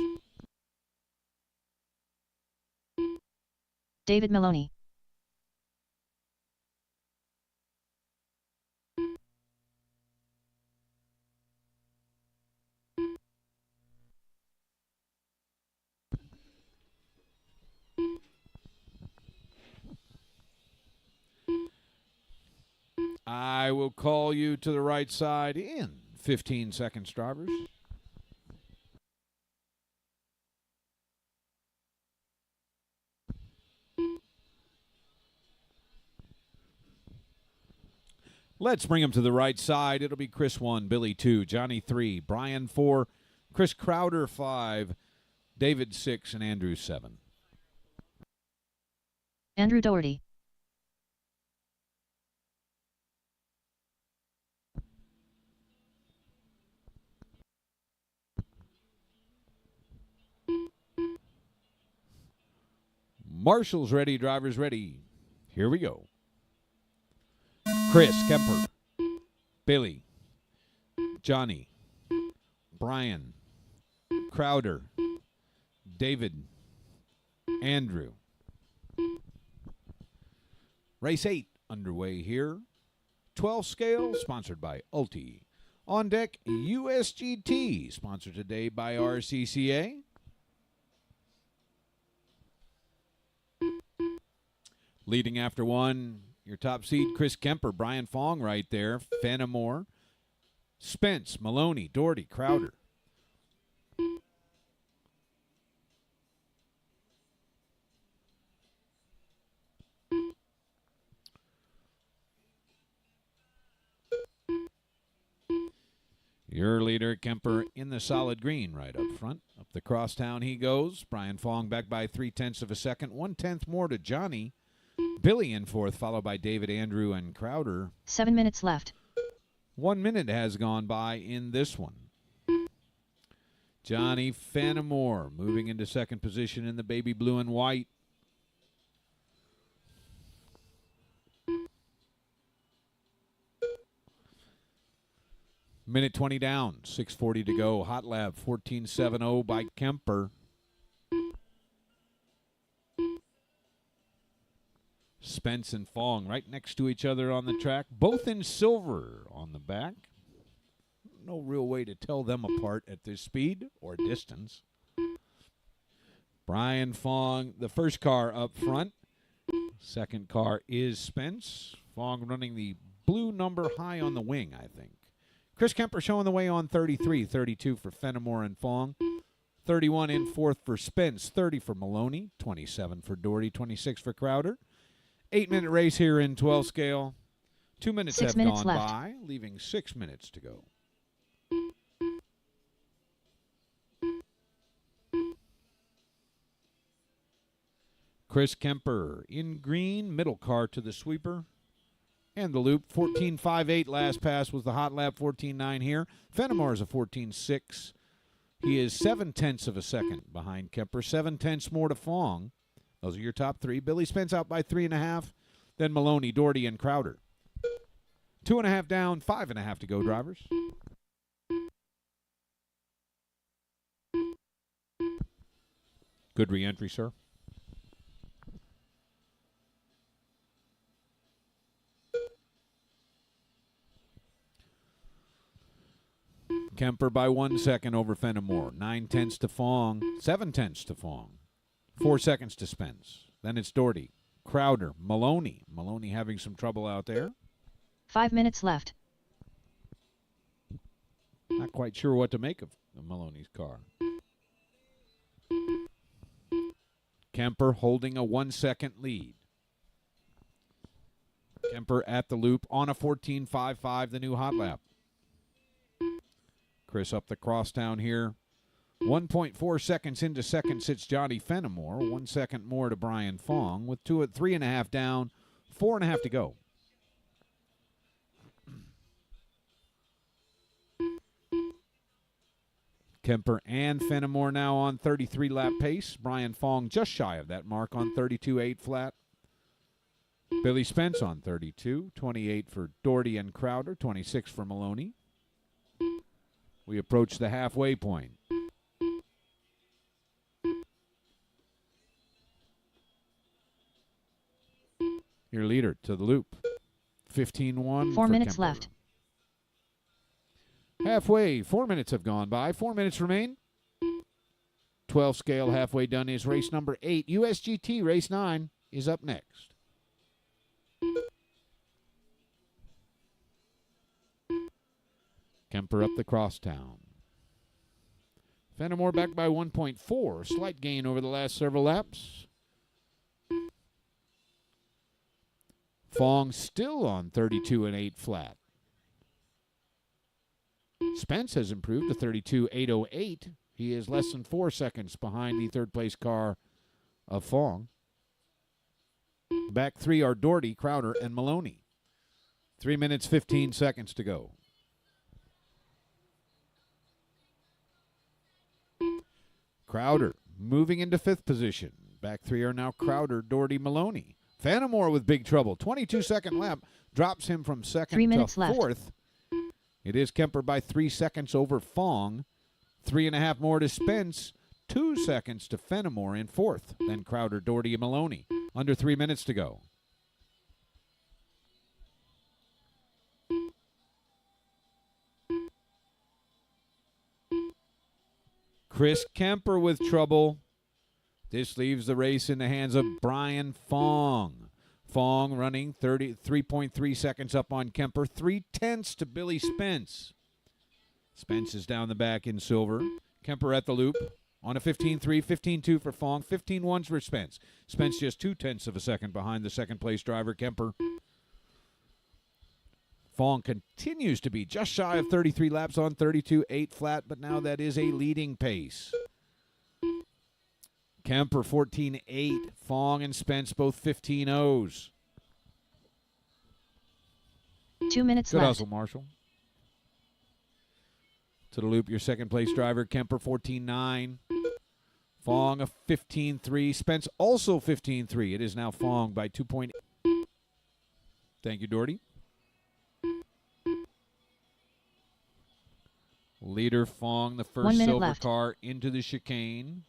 David Maloney. I will call you to the right side in 15 seconds, drivers. Let's bring him to the right side. It'll be Chris 1, Billy 2, Johnny 3, Brian 4, Chris Crowder 5, David 6, and Andrew 7. Andrew Doherty. Marshall's ready, drivers ready. Here we go. Chris Kemper, Billy, Johnny, Brian, Crowder, David, Andrew. Race 8 underway here. 12 scale, sponsored by Ulti. On deck, USGT, sponsored today by RCCA. Leading after one, your top seed, Chris Kemper, Brian Fong right there, Fenimore, Spence, Maloney, Doherty, Crowder. Your leader, Kemper, in the solid green right up front. Up the crosstown he goes. Brian Fong back by 0.3 of a second. 1/10 more to Johnny. Billy in fourth, followed by David, Andrew, and Crowder. 7 minutes left. 1 minute has gone by in this one. Johnny Fenimore moving into second position in the baby blue and white. Minute 20 down, 6:40 to go. Hot lap 14.70 by Kemper. Spence and Fong right next to each other on the track, both in silver on the back. No real way to tell them apart at this speed or distance. Brian Fong, the first car up front. Second car is Spence. Fong running the blue number high on the wing, I think. Chris Kemper showing the way on 33, 32 for Fenimore and Fong. 31 in fourth for Spence, 30 for Maloney, 27 for Doherty, 26 for Crowder. 8-minute race here in 12 scale. 2 minutes have gone by, leaving 6 minutes to go. Chris Kemper in green, middle car to the sweeper. And the loop, 14.58 last pass was the hot lap, 14.9 here. Fenimore is a 14.6. He is 7/10 of a second behind Kemper, 7/10 more to Fong. Those are your top three. Billy Spence out by 3.5. Then Maloney, Doherty, and Crowder. 2.5 down, 5.5 to go, drivers. Good re-entry, sir. Kemper by 1 second over Fenimore. 9/10 to Fong. 7/10 to Fong. 4 seconds to Spence. Then it's Doherty, Crowder, Maloney. Maloney having some trouble out there. 5 minutes left. Not quite sure what to make of Maloney's car. Kemper holding a 1 second lead. Kemper at the loop on a 14.55, the new hot lap. Chris up the crosstown here. 1.4 seconds into second sits Johnny Fenimore. 1 second more to Brian Fong with 3.5 down, 4.5 to go. Kemper and Fenimore now on 33 lap pace. Brian Fong just shy of that mark on 32.8 flat. Billy Spence on 32, 28 for Doherty and Crowder, 26 for Maloney. We approach the halfway point. Your leader to the loop. 15-1. 4 minutes Kemper. left. Halfway. 4 minutes have gone by. 4 minutes remain. 12 scale halfway done is race number 8. USGT race 9 is up next. Kemper up the crosstown. Fenimore back by 1.4. Slight gain over the last several laps. Fong still on 32.8 flat. Spence has improved to 32.808. He is less than 4 seconds behind the third place car of Fong. Back three are Doherty, Crowder, and Maloney. 3 minutes, 15 seconds to go. Crowder moving into fifth position. Back three are now Crowder, Doherty, Maloney. Fenimore with big trouble. 22-second lap drops him from second 3 minutes to fourth. Left. It is Kemper by 3 seconds over Fong. 3.5 more to Spence. 2 seconds to Fenimore in fourth. Then Crowder, Doherty, and Maloney. Under 3 minutes to go. Chris Kemper with trouble. This leaves the race in the hands of Brian Fong. Fong running 3.3 seconds up on Kemper. 3/10 to Billy Spence. Spence is down the back in silver. Kemper at the loop on a 15.3, 15.2 for Fong, 15.1 for Spence. Spence just 0.2 of a second behind the second place driver, Kemper. Fong continues to be just shy of 33 laps on 32.8 flat, but now that is a leading pace. Kemper 14.8. Fong and Spence both 15.0s. 2 minutes Good left. hustle, Marshall. To the loop, your second place driver, Kemper 14.9. Fong a 15.3. Spence also 15.3. It is now Fong by 2.8. Thank you, Doherty. Leader Fong, the 1 first minute silver left. car into the chicane.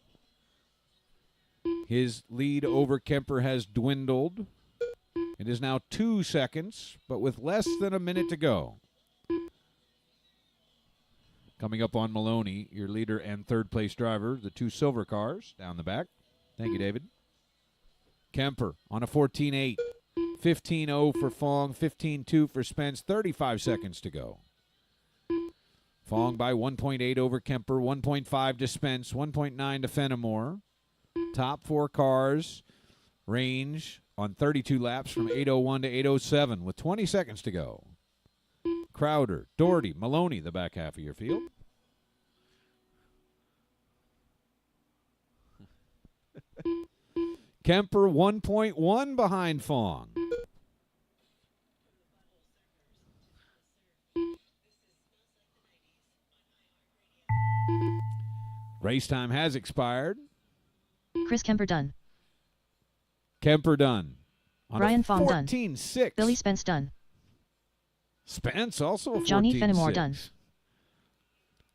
His lead over Kemper has dwindled. It is now 2 seconds, but with less than a minute to go. Coming up on Maloney, your leader and third place driver, the 2 silver cars down the back. Thank you, David. Kemper on a 14.8. 15.0 for Fong, 15.2 for Spence, 35 seconds to go. Fong by 1.8 over Kemper, 1.5 to Spence, 1.9 to Fenimore. Top 4 cars range on 32 laps from 8:01 to 8:07 with 20 seconds to go. Crowder, Doherty, Maloney, the back half of your field. Kemper 1.1 behind Fong. Race time has expired. Chris Kemper done. Kemper done. On Brian a Fong done. 14.6. Billy Spence done. Spence also a 14.6. Johnny Fenimore done.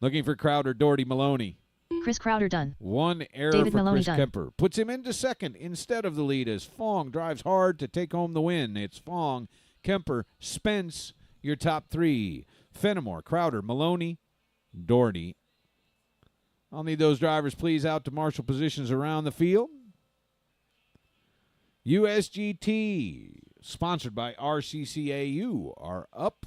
Looking for Crowder, Doherty, Maloney. Chris Crowder done. One error David for Maloney Chris done. Kemper. Puts him into second instead of the lead as Fong drives hard to take home the win. It's Fong, Kemper, Spence, your top 3. Fenimore, Crowder, Maloney, Doherty. I'll need those drivers, please, out to marshal positions around the field. USGT, sponsored by RCCAU, are up.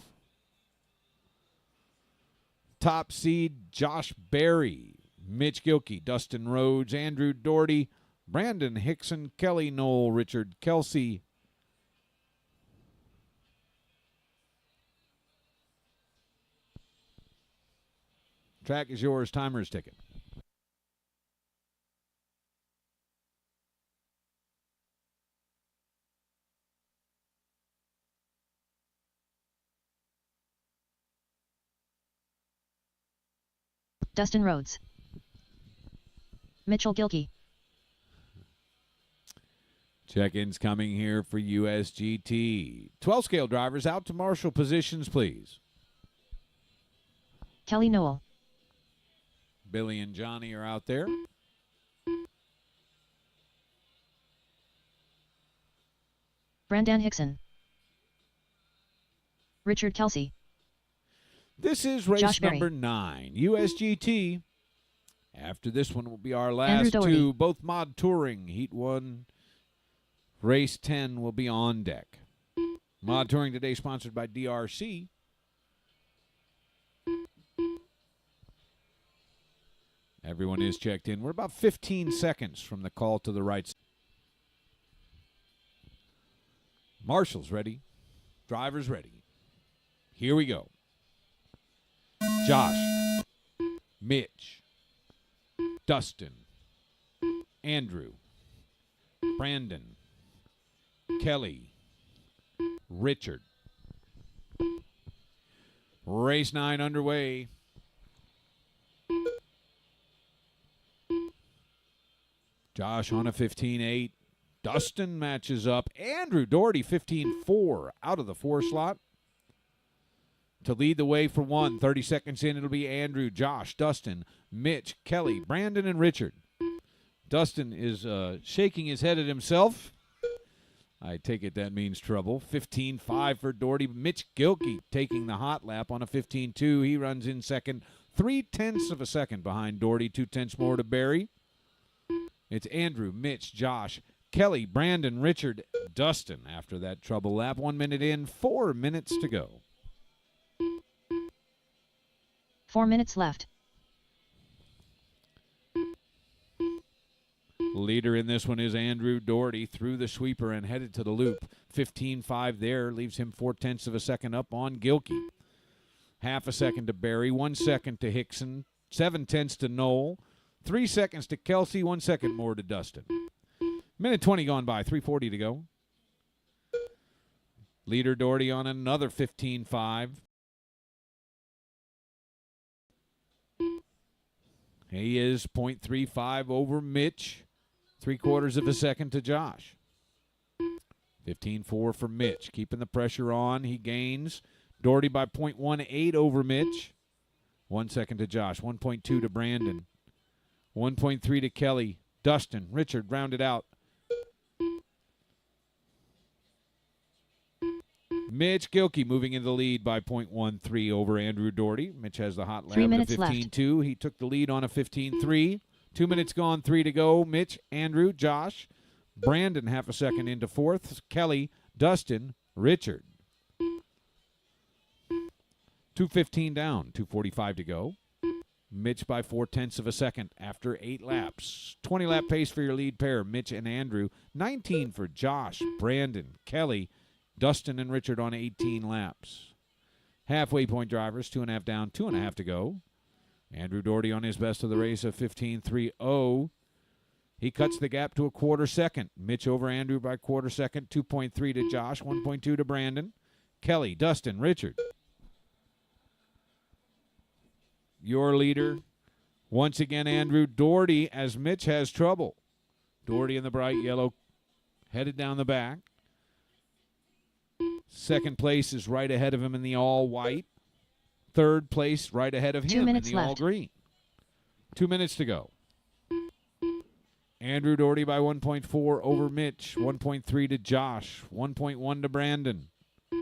Top seed, Josh Berry, Mitch Gilkey, Dustin Rhodes, Andrew Doherty, Brandon Hickson, Kelly Knoll, Richard Kelsey. Track is yours, timer's ticking. Dustin Rhodes. Mitchell Gilkey. Check-ins coming here for USGT. 12-scale drivers out to marshal positions, please. Kelly Knoll. Billy and Johnny are out there. Brandon Hickson. Richard Kelsey. This is race Josh Berry. number 9, USGT. After this one will be our Andrew last Doherty. 2, both mod touring. Heat 1, race 10 will be on deck. Mod touring today sponsored by DRC. Everyone is checked in. We're about 15 seconds from the call to the right. Marshall's ready. Driver's ready. Here we go. Josh, Mitch, Dustin, Andrew, Brandon, Kelly, Richard. Race 9 underway. Josh on a 15.8. Dustin matches up. Andrew Doherty 15.4 out of the 4 slot. To lead the way for 1, 30 seconds in, it'll be Andrew, Josh, Dustin, Mitch, Kelly, Brandon, and Richard. Dustin is shaking his head at himself. I take it that means trouble. 15.5 for Doherty. Mitch Gilkey taking the hot lap on a 15.2. He runs in second. 0.3 of a second behind Doherty. 0.2 more to Berry. It's Andrew, Mitch, Josh, Kelly, Brandon, Richard, Dustin after that trouble lap. 1 minute in, 4 minutes to go. 4 minutes left. Leader in this one is Andrew Doherty through the sweeper and headed to the loop. 15.5 there, leaves him 0.4 of a second up on Gilkey. Half a second to Barry, 1 second to Hickson, 0.7 to Knoll, 3 seconds to Kelsey, 1 second more to Dustin. Minute 20 gone by, 3:40 to go. Leader Doherty on another 15.5. He is 0.35 over Mitch. 3/4 of a second to Josh. 15.4 for Mitch. Keeping the pressure on. He gains. Doherty by 0.18 over Mitch. 1 second to Josh. 1.2 to Brandon. 1.3 to Kelly. Dustin, Richard rounded out. Mitch Gilkey moving into the lead by 0.13 over Andrew Doherty. Mitch has the hot lap 3 of minutes 15.2. He took the lead on a 15.3. 2 minutes gone, 3 to go. Mitch, Andrew, Josh, Brandon half a second into fourth. Kelly, Dustin, Richard. 2:15 down, 2:45 to go. Mitch by 0.4 of a second after 8 laps. 20-lap pace for your lead pair, Mitch and Andrew. 19 for Josh, Brandon, Kelly, Dustin, and Richard on 18 laps. Halfway point drivers, 2.5 down, 2.5 to go. Andrew Doherty on his best of the race of 15.30. He cuts the gap to a 1/4 second. Mitch over Andrew by 1/4 second. 2.3 to Josh, 1.2 to Brandon. Kelly, Dustin, Richard. Your leader, once again, Andrew Doherty, as Mitch has trouble. Doherty in the bright yellow, headed down the back. Second place is right ahead of him in the all white. Third place right ahead of him 2 minutes in the all left. green. 2 minutes to go. Andrew Doherty by 1.4 over Mitch. 1.3 to Josh. 1.1 to Brandon.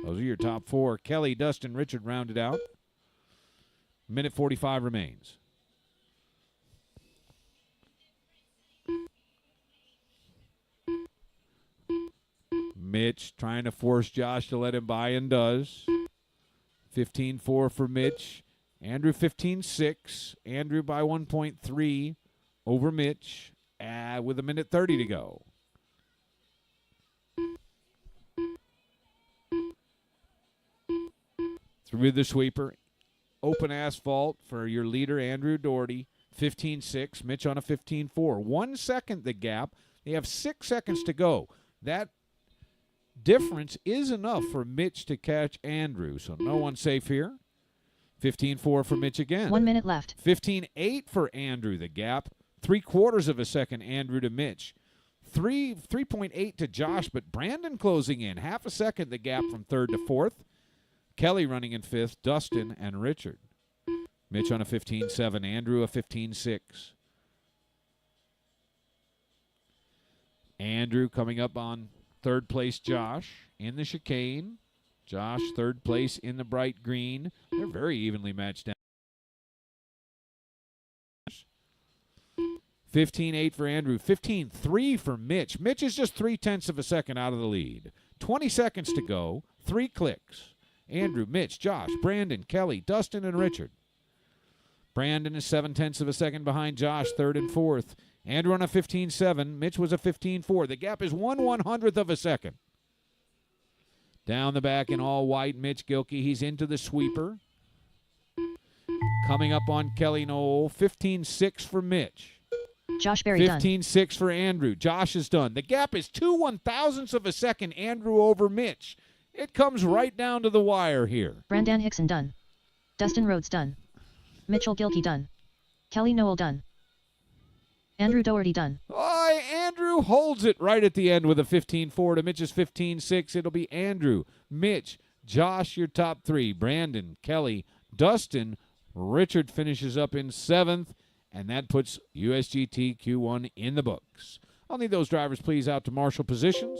Those are your top four. Kelly, Dustin, Richard rounded out. Minute 45 remains. Mitch trying to force Josh to let him by and does. 15.4 for Mitch. Andrew 15.6. Andrew by 1.3 over Mitch with a minute 30 to go. Through the sweeper. Open asphalt for your leader, Andrew Doherty. 15.6. Mitch on a 15.4. 1 second the gap. They have 6 seconds to go. That difference is enough for Mitch to catch Andrew, so no one safe here. 15.4 for Mitch again. 1 minute left. 15.8 for Andrew, the gap. 3/4 of a second, Andrew to Mitch. 3.8 to Josh, but Brandon closing in. Half a second the gap from third to fourth. Kelly running in fifth, Dustin and Richard. Mitch on a 15.7, Andrew a 15.6. Andrew coming up on third place, Josh in the chicane. Josh third place in the bright green. They're very evenly matched down. 15.8 for Andrew. 15.3 for Mitch. Mitch is just 0.3 of a second out of the lead. 20 seconds to go. 3 clicks. Andrew, Mitch, Josh, Brandon, Kelly, Dustin, and Richard. Brandon is 0.7 of a second behind Josh, third and fourth. Andrew on a 15.7. Mitch was a 15.4. The gap is 1/100th of a second. Down the back in all white, Mitch Gilkey. He's into the sweeper. Coming up on Kelly Knoll. 15.6 for Mitch. Josh Berry done. 15.6 for Andrew. Josh is done. The gap is 2/1000ths of a second, Andrew over Mitch. It comes right down to the wire here. Brandon Hickson done. Dustin Rhodes done. Mitchell Gilkey done. Kelly Knoll done. Andrew Doherty done. Oh, Andrew holds it right at the end with a 15.4 to Mitch's 15.6. It'll be Andrew, Mitch, Josh, your top three. Brandon, Kelly, Dustin, Richard finishes up in 7th, and that puts USGT Q1 in the books. I'll need those drivers, please, out to marshal positions.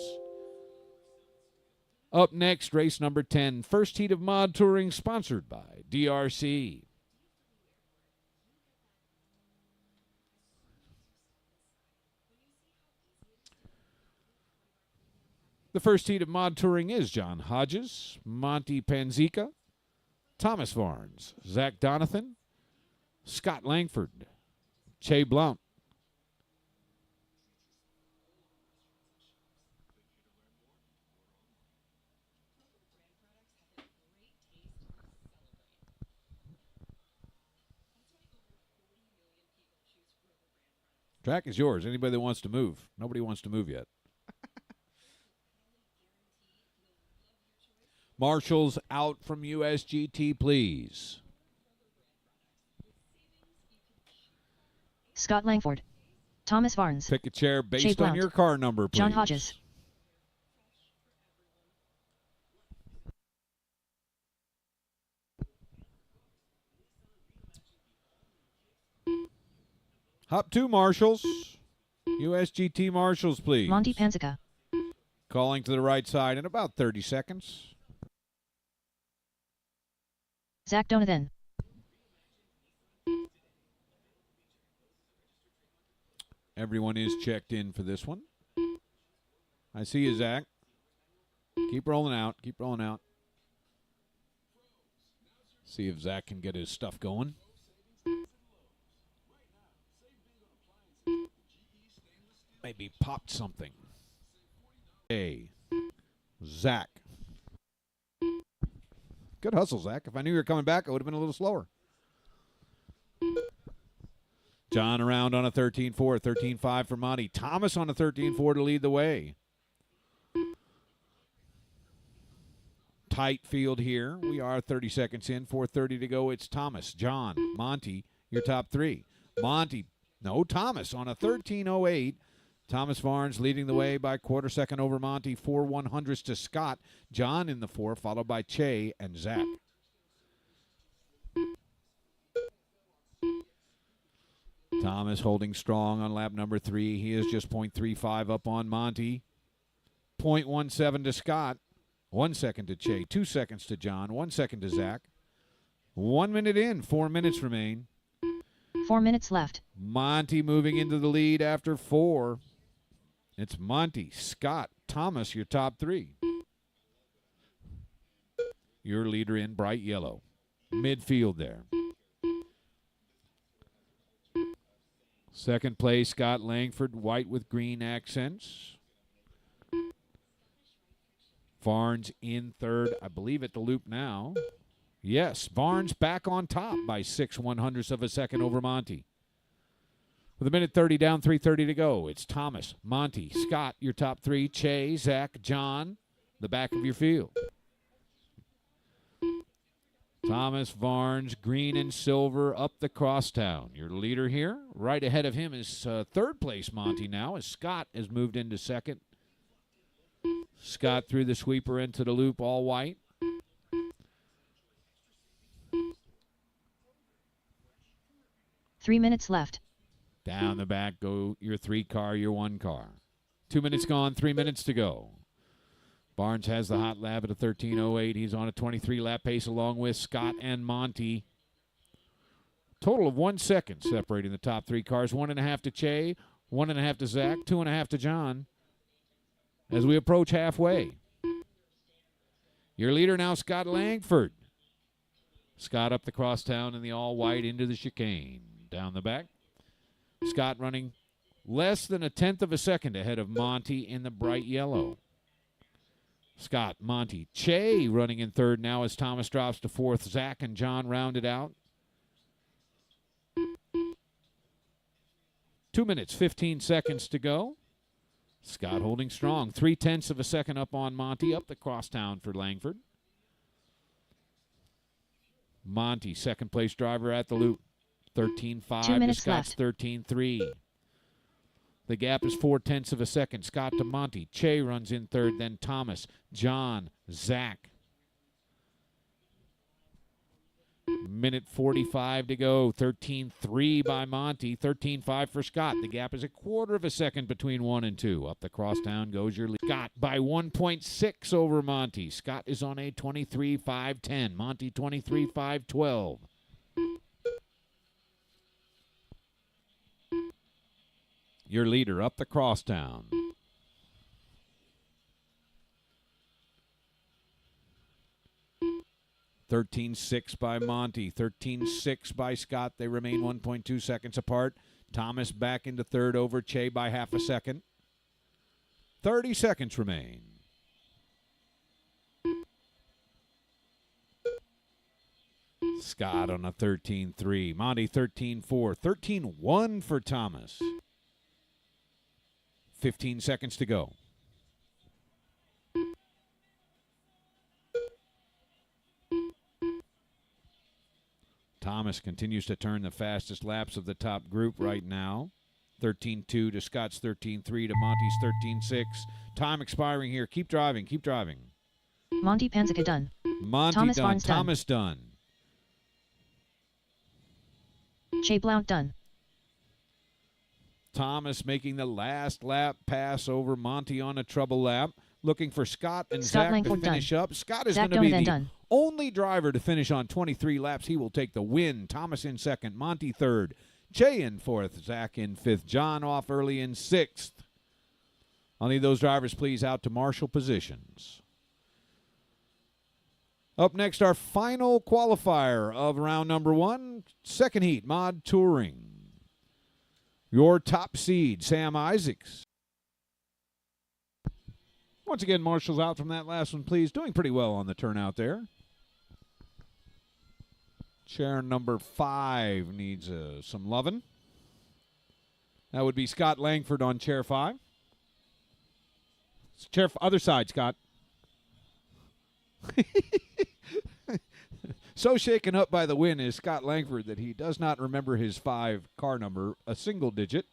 Up next, race number 10, first heat of Mod Touring, sponsored by DRC. The first heat of Mod Touring is John Hodges, Monty Panzica, Thomas Varnes, Zach Donathan, Scott Langford, Che Blount, Track is yours. Anybody that wants to move. Nobody wants to move yet. Marshals out from USGT, please. Scott Langford. Thomas Varnes. Pick a chair Shea based on Blount. your car number, please. John Hodges. Hop 2, Marshals. USGT Marshals, please. Monty Panzica. Calling to the right side in about 30 seconds. Zach Donovan. Everyone is checked in for this one. I see you, Zach. Keep rolling out. Keep rolling out. See if Zach can get his stuff going. Maybe popped something. Hey, Zach. Good hustle, Zach. If I knew you were coming back, I would have been a little slower. John around on a 13-4, 13-5 for Monty. Thomas on a 13-4 to lead the way. Tight field here. We are 30 seconds in, 4:30 to go. It's Thomas, John, Monty, your top three. Thomas on a 13-08. Thomas Varnes leading the way by quarter second over Monty. 4 100s to Scott. John in the 4, followed by Che and Zach. Thomas holding strong on lap number 3. He is just 0.35 up on Monty. 0.17 to Scott. 1 second to Che. 2 seconds to John. 1 second to Zach. 1 minute in. 4 minutes remain. 4 minutes left. Monty moving into the lead after 4. It's Monty, Scott, Thomas, your top 3. Your leader in bright yellow. Midfield there. Second place, Scott Langford, white with green accents. Varnes in third, I believe at the loop now. Yes, Varnes back on top by 6 100ths of a second over Monty. With a minute 30 down, 3:30 to go. It's Thomas, Monty, Scott, your top 3, Che, Zach, John, the back of your field. Thomas, Varnes, green and silver up the crosstown. Your leader here. Right ahead of him is third place Monty now as Scott has moved into second. Scott threw the sweeper into the loop all white. Three minutes left. Down the back go your 3 car, your 1 car. 2 minutes gone, 3 minutes to go. Varnes has the hot lap at a 13:08. He's on a 23-lap pace along with Scott and Monty. Total of 1 second separating the top 3 cars. 1.5 to Che, 1.5 to Zach, 2.5 to John. As we approach halfway. Your leader now, Scott Langford. Scott up the crosstown in the all-white into the chicane. Down the back. Scott running less than 1/10 of a second ahead of Monty in the bright yellow. Scott, Monty, Che running in third now as Thomas drops to fourth. Zach and John rounded out. 2 minutes, 15 seconds to go. Scott holding strong. 0.3 of a second up on Monty, up the crosstown for Langford. Monty, second place driver at the loop. 13.5 to Scott's 13.3. The gap is 0.4 of a second. Scott to Monty. Che runs in third, then Thomas, John, Zach. Minute 45 to go. 13.3 by Monty. 13.5 for Scott. The gap is 1/4 of a second between 1 and 2. Up the crosstown goes your lead. Scott by 1.6 over Monty. Scott is on a 23.5.10. Monty 23.5.12. Your leader up the crosstown. $13.6 by Monty, 13.6 by Scott. They remain 1.2 seconds apart. Thomas back into third over Che by 1/2 second. 30 seconds remain. Scott on a 13.3. Monty 13.4. 13.1 for Thomas. 15 seconds to go. Thomas continues to turn the fastest laps of the top group right now. 13.2 to Scott's 13.3 to Monty's 13.6. Time expiring here. Keep driving. Keep driving. Monty Panzica done. Monty Thomas done. Barnes done. Thomas done. Shea Blount done. Thomas making the last lap pass over Monty on a trouble lap. Looking for Scott and Scott Zach Langford to finish done. up. Scott is Zach going to be Donovan the done. only driver to finish on 23 laps. He will take the win. Thomas in second. Monty third. Jay in fourth. Zach in fifth. John off early in sixth. I'll need those drivers, please, out to marshal positions. Up next, our final qualifier of round number 1, second heat, Mod Touring. Your top seed, Sam Isaacs. Once again, marshals out from that last one, please. Doing pretty well on the turnout there. Chair number 5 needs some loving. That would be Scott Langford on chair 5. Chair other side, Scott. So shaken up by the win is Scott Langford that he does not remember his 5 car number, a single digit.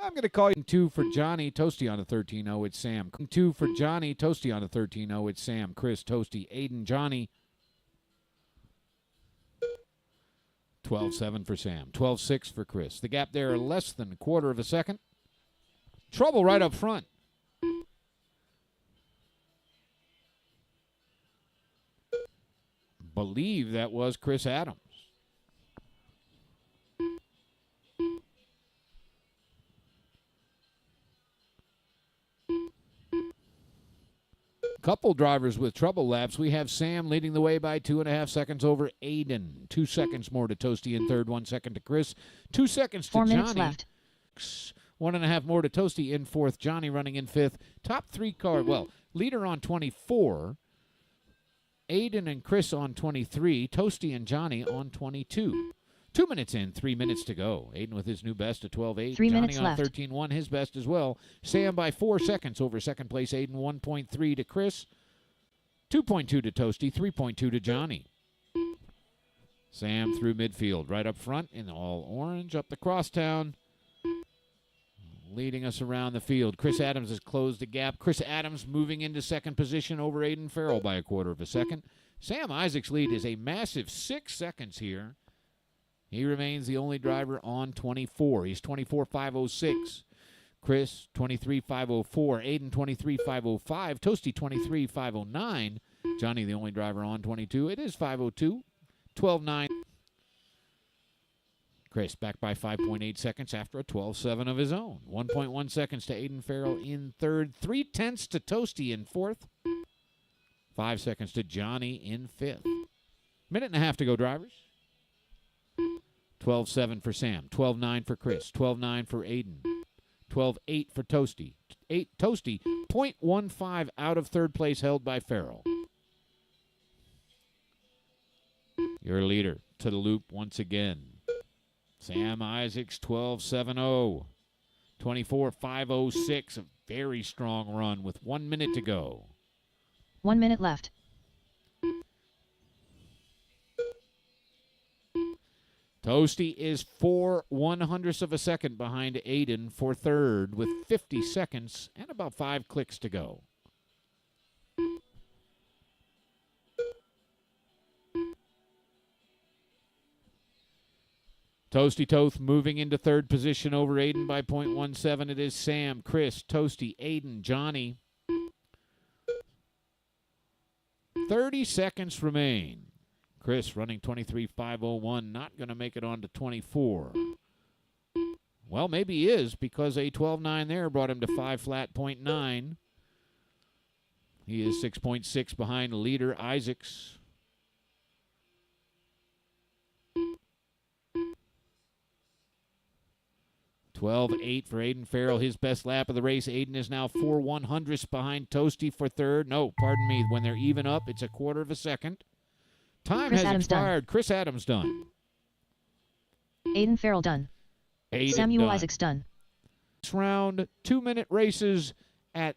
I'm going to call you 2 for Johnny. Toasty on a 13-0. It's Sam. 2 for Johnny. Toasty on a 13-0. It's Sam. Chris, Toasty, Aiden, Johnny. 12-7 for Sam. 12-6 for Chris. The gap there less than a quarter of a second. Trouble right up front. Believe that was Chris Adams. Couple drivers with trouble laps. We have Sam leading the way by 2.5 seconds over Aiden. 2 seconds more to Toasty in third, 1 second to Chris. 2 seconds to 4 Johnny. minutes left. 1.5 more to Toasty in fourth. Johnny running in fifth. Top 3 car. Well, leader on 24. Aiden and Chris on 23. Toasty and Johnny on 22. 2 minutes in, 3 minutes to go. Aiden with his new best at 12.8. 3 Johnny minutes on left. 13.1, his best as well. Sam by 4 seconds over second place. Aiden 1.3 to Chris. 2.2 to Toasty. 3.2 to Johnny. Sam through midfield. Right up front in all orange. Up the crosstown. Leading us around the field. Chris Adams has closed the gap. Chris Adams moving into second position over Aiden Farrell by a quarter of a second. Sam Isaacs' lead is a massive 6 seconds here. He remains the only driver on 24. He's 24.506. Chris, 23.504. Aiden, 23.505. Toasty, 23.509. Johnny, the only driver on 22. It is 5:02. 12.9. Chris back by 5.8 seconds after a 12.7 of his own. 1.1 seconds to Aiden Farrell in third. 0.3 to Toasty in fourth. 5 seconds to Johnny in fifth. Minute and a half to go, drivers. 12.7 for Sam. 12.9 for Chris. 12.9 for Aiden. 12.8 for Toasty. Toasty, 0.15 out of third place held by Farrell. Your leader to the loop once again. Sam Isaacs, 12.70. 24.506, a very strong run with 1 minute to go. 1 minute left. Toasty is 4/100ths of a second behind Aiden for third with 50 seconds and about 5 clicks to go. Toasty Toth moving into third position over Aiden by 0.17. It is Sam, Chris, Toasty, Aiden, Johnny. 30 seconds remain. Chris running 23.501, not going to make it on to 24. Well, maybe he is because a 12.9 there brought him to 5.9. He is 6.6 behind leader Isaacs. $12.8 for Aiden Farrell, his best lap of the race. Aiden is now 4/100ths behind Toasty for third. No, pardon me. When they're even up, it's a quarter of a second. Time Chris has Adams expired. done. Chris Adams done. Aiden Farrell done. 8 Samuel and done. Isaacs done. Next round, 2-minute races at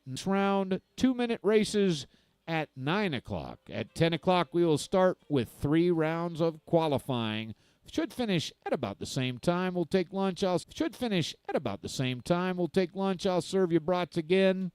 9 o'clock. At 10 o'clock, we will start with 3 rounds of qualifying. Should finish at about the same time. We'll take lunch. I'll serve you brats again.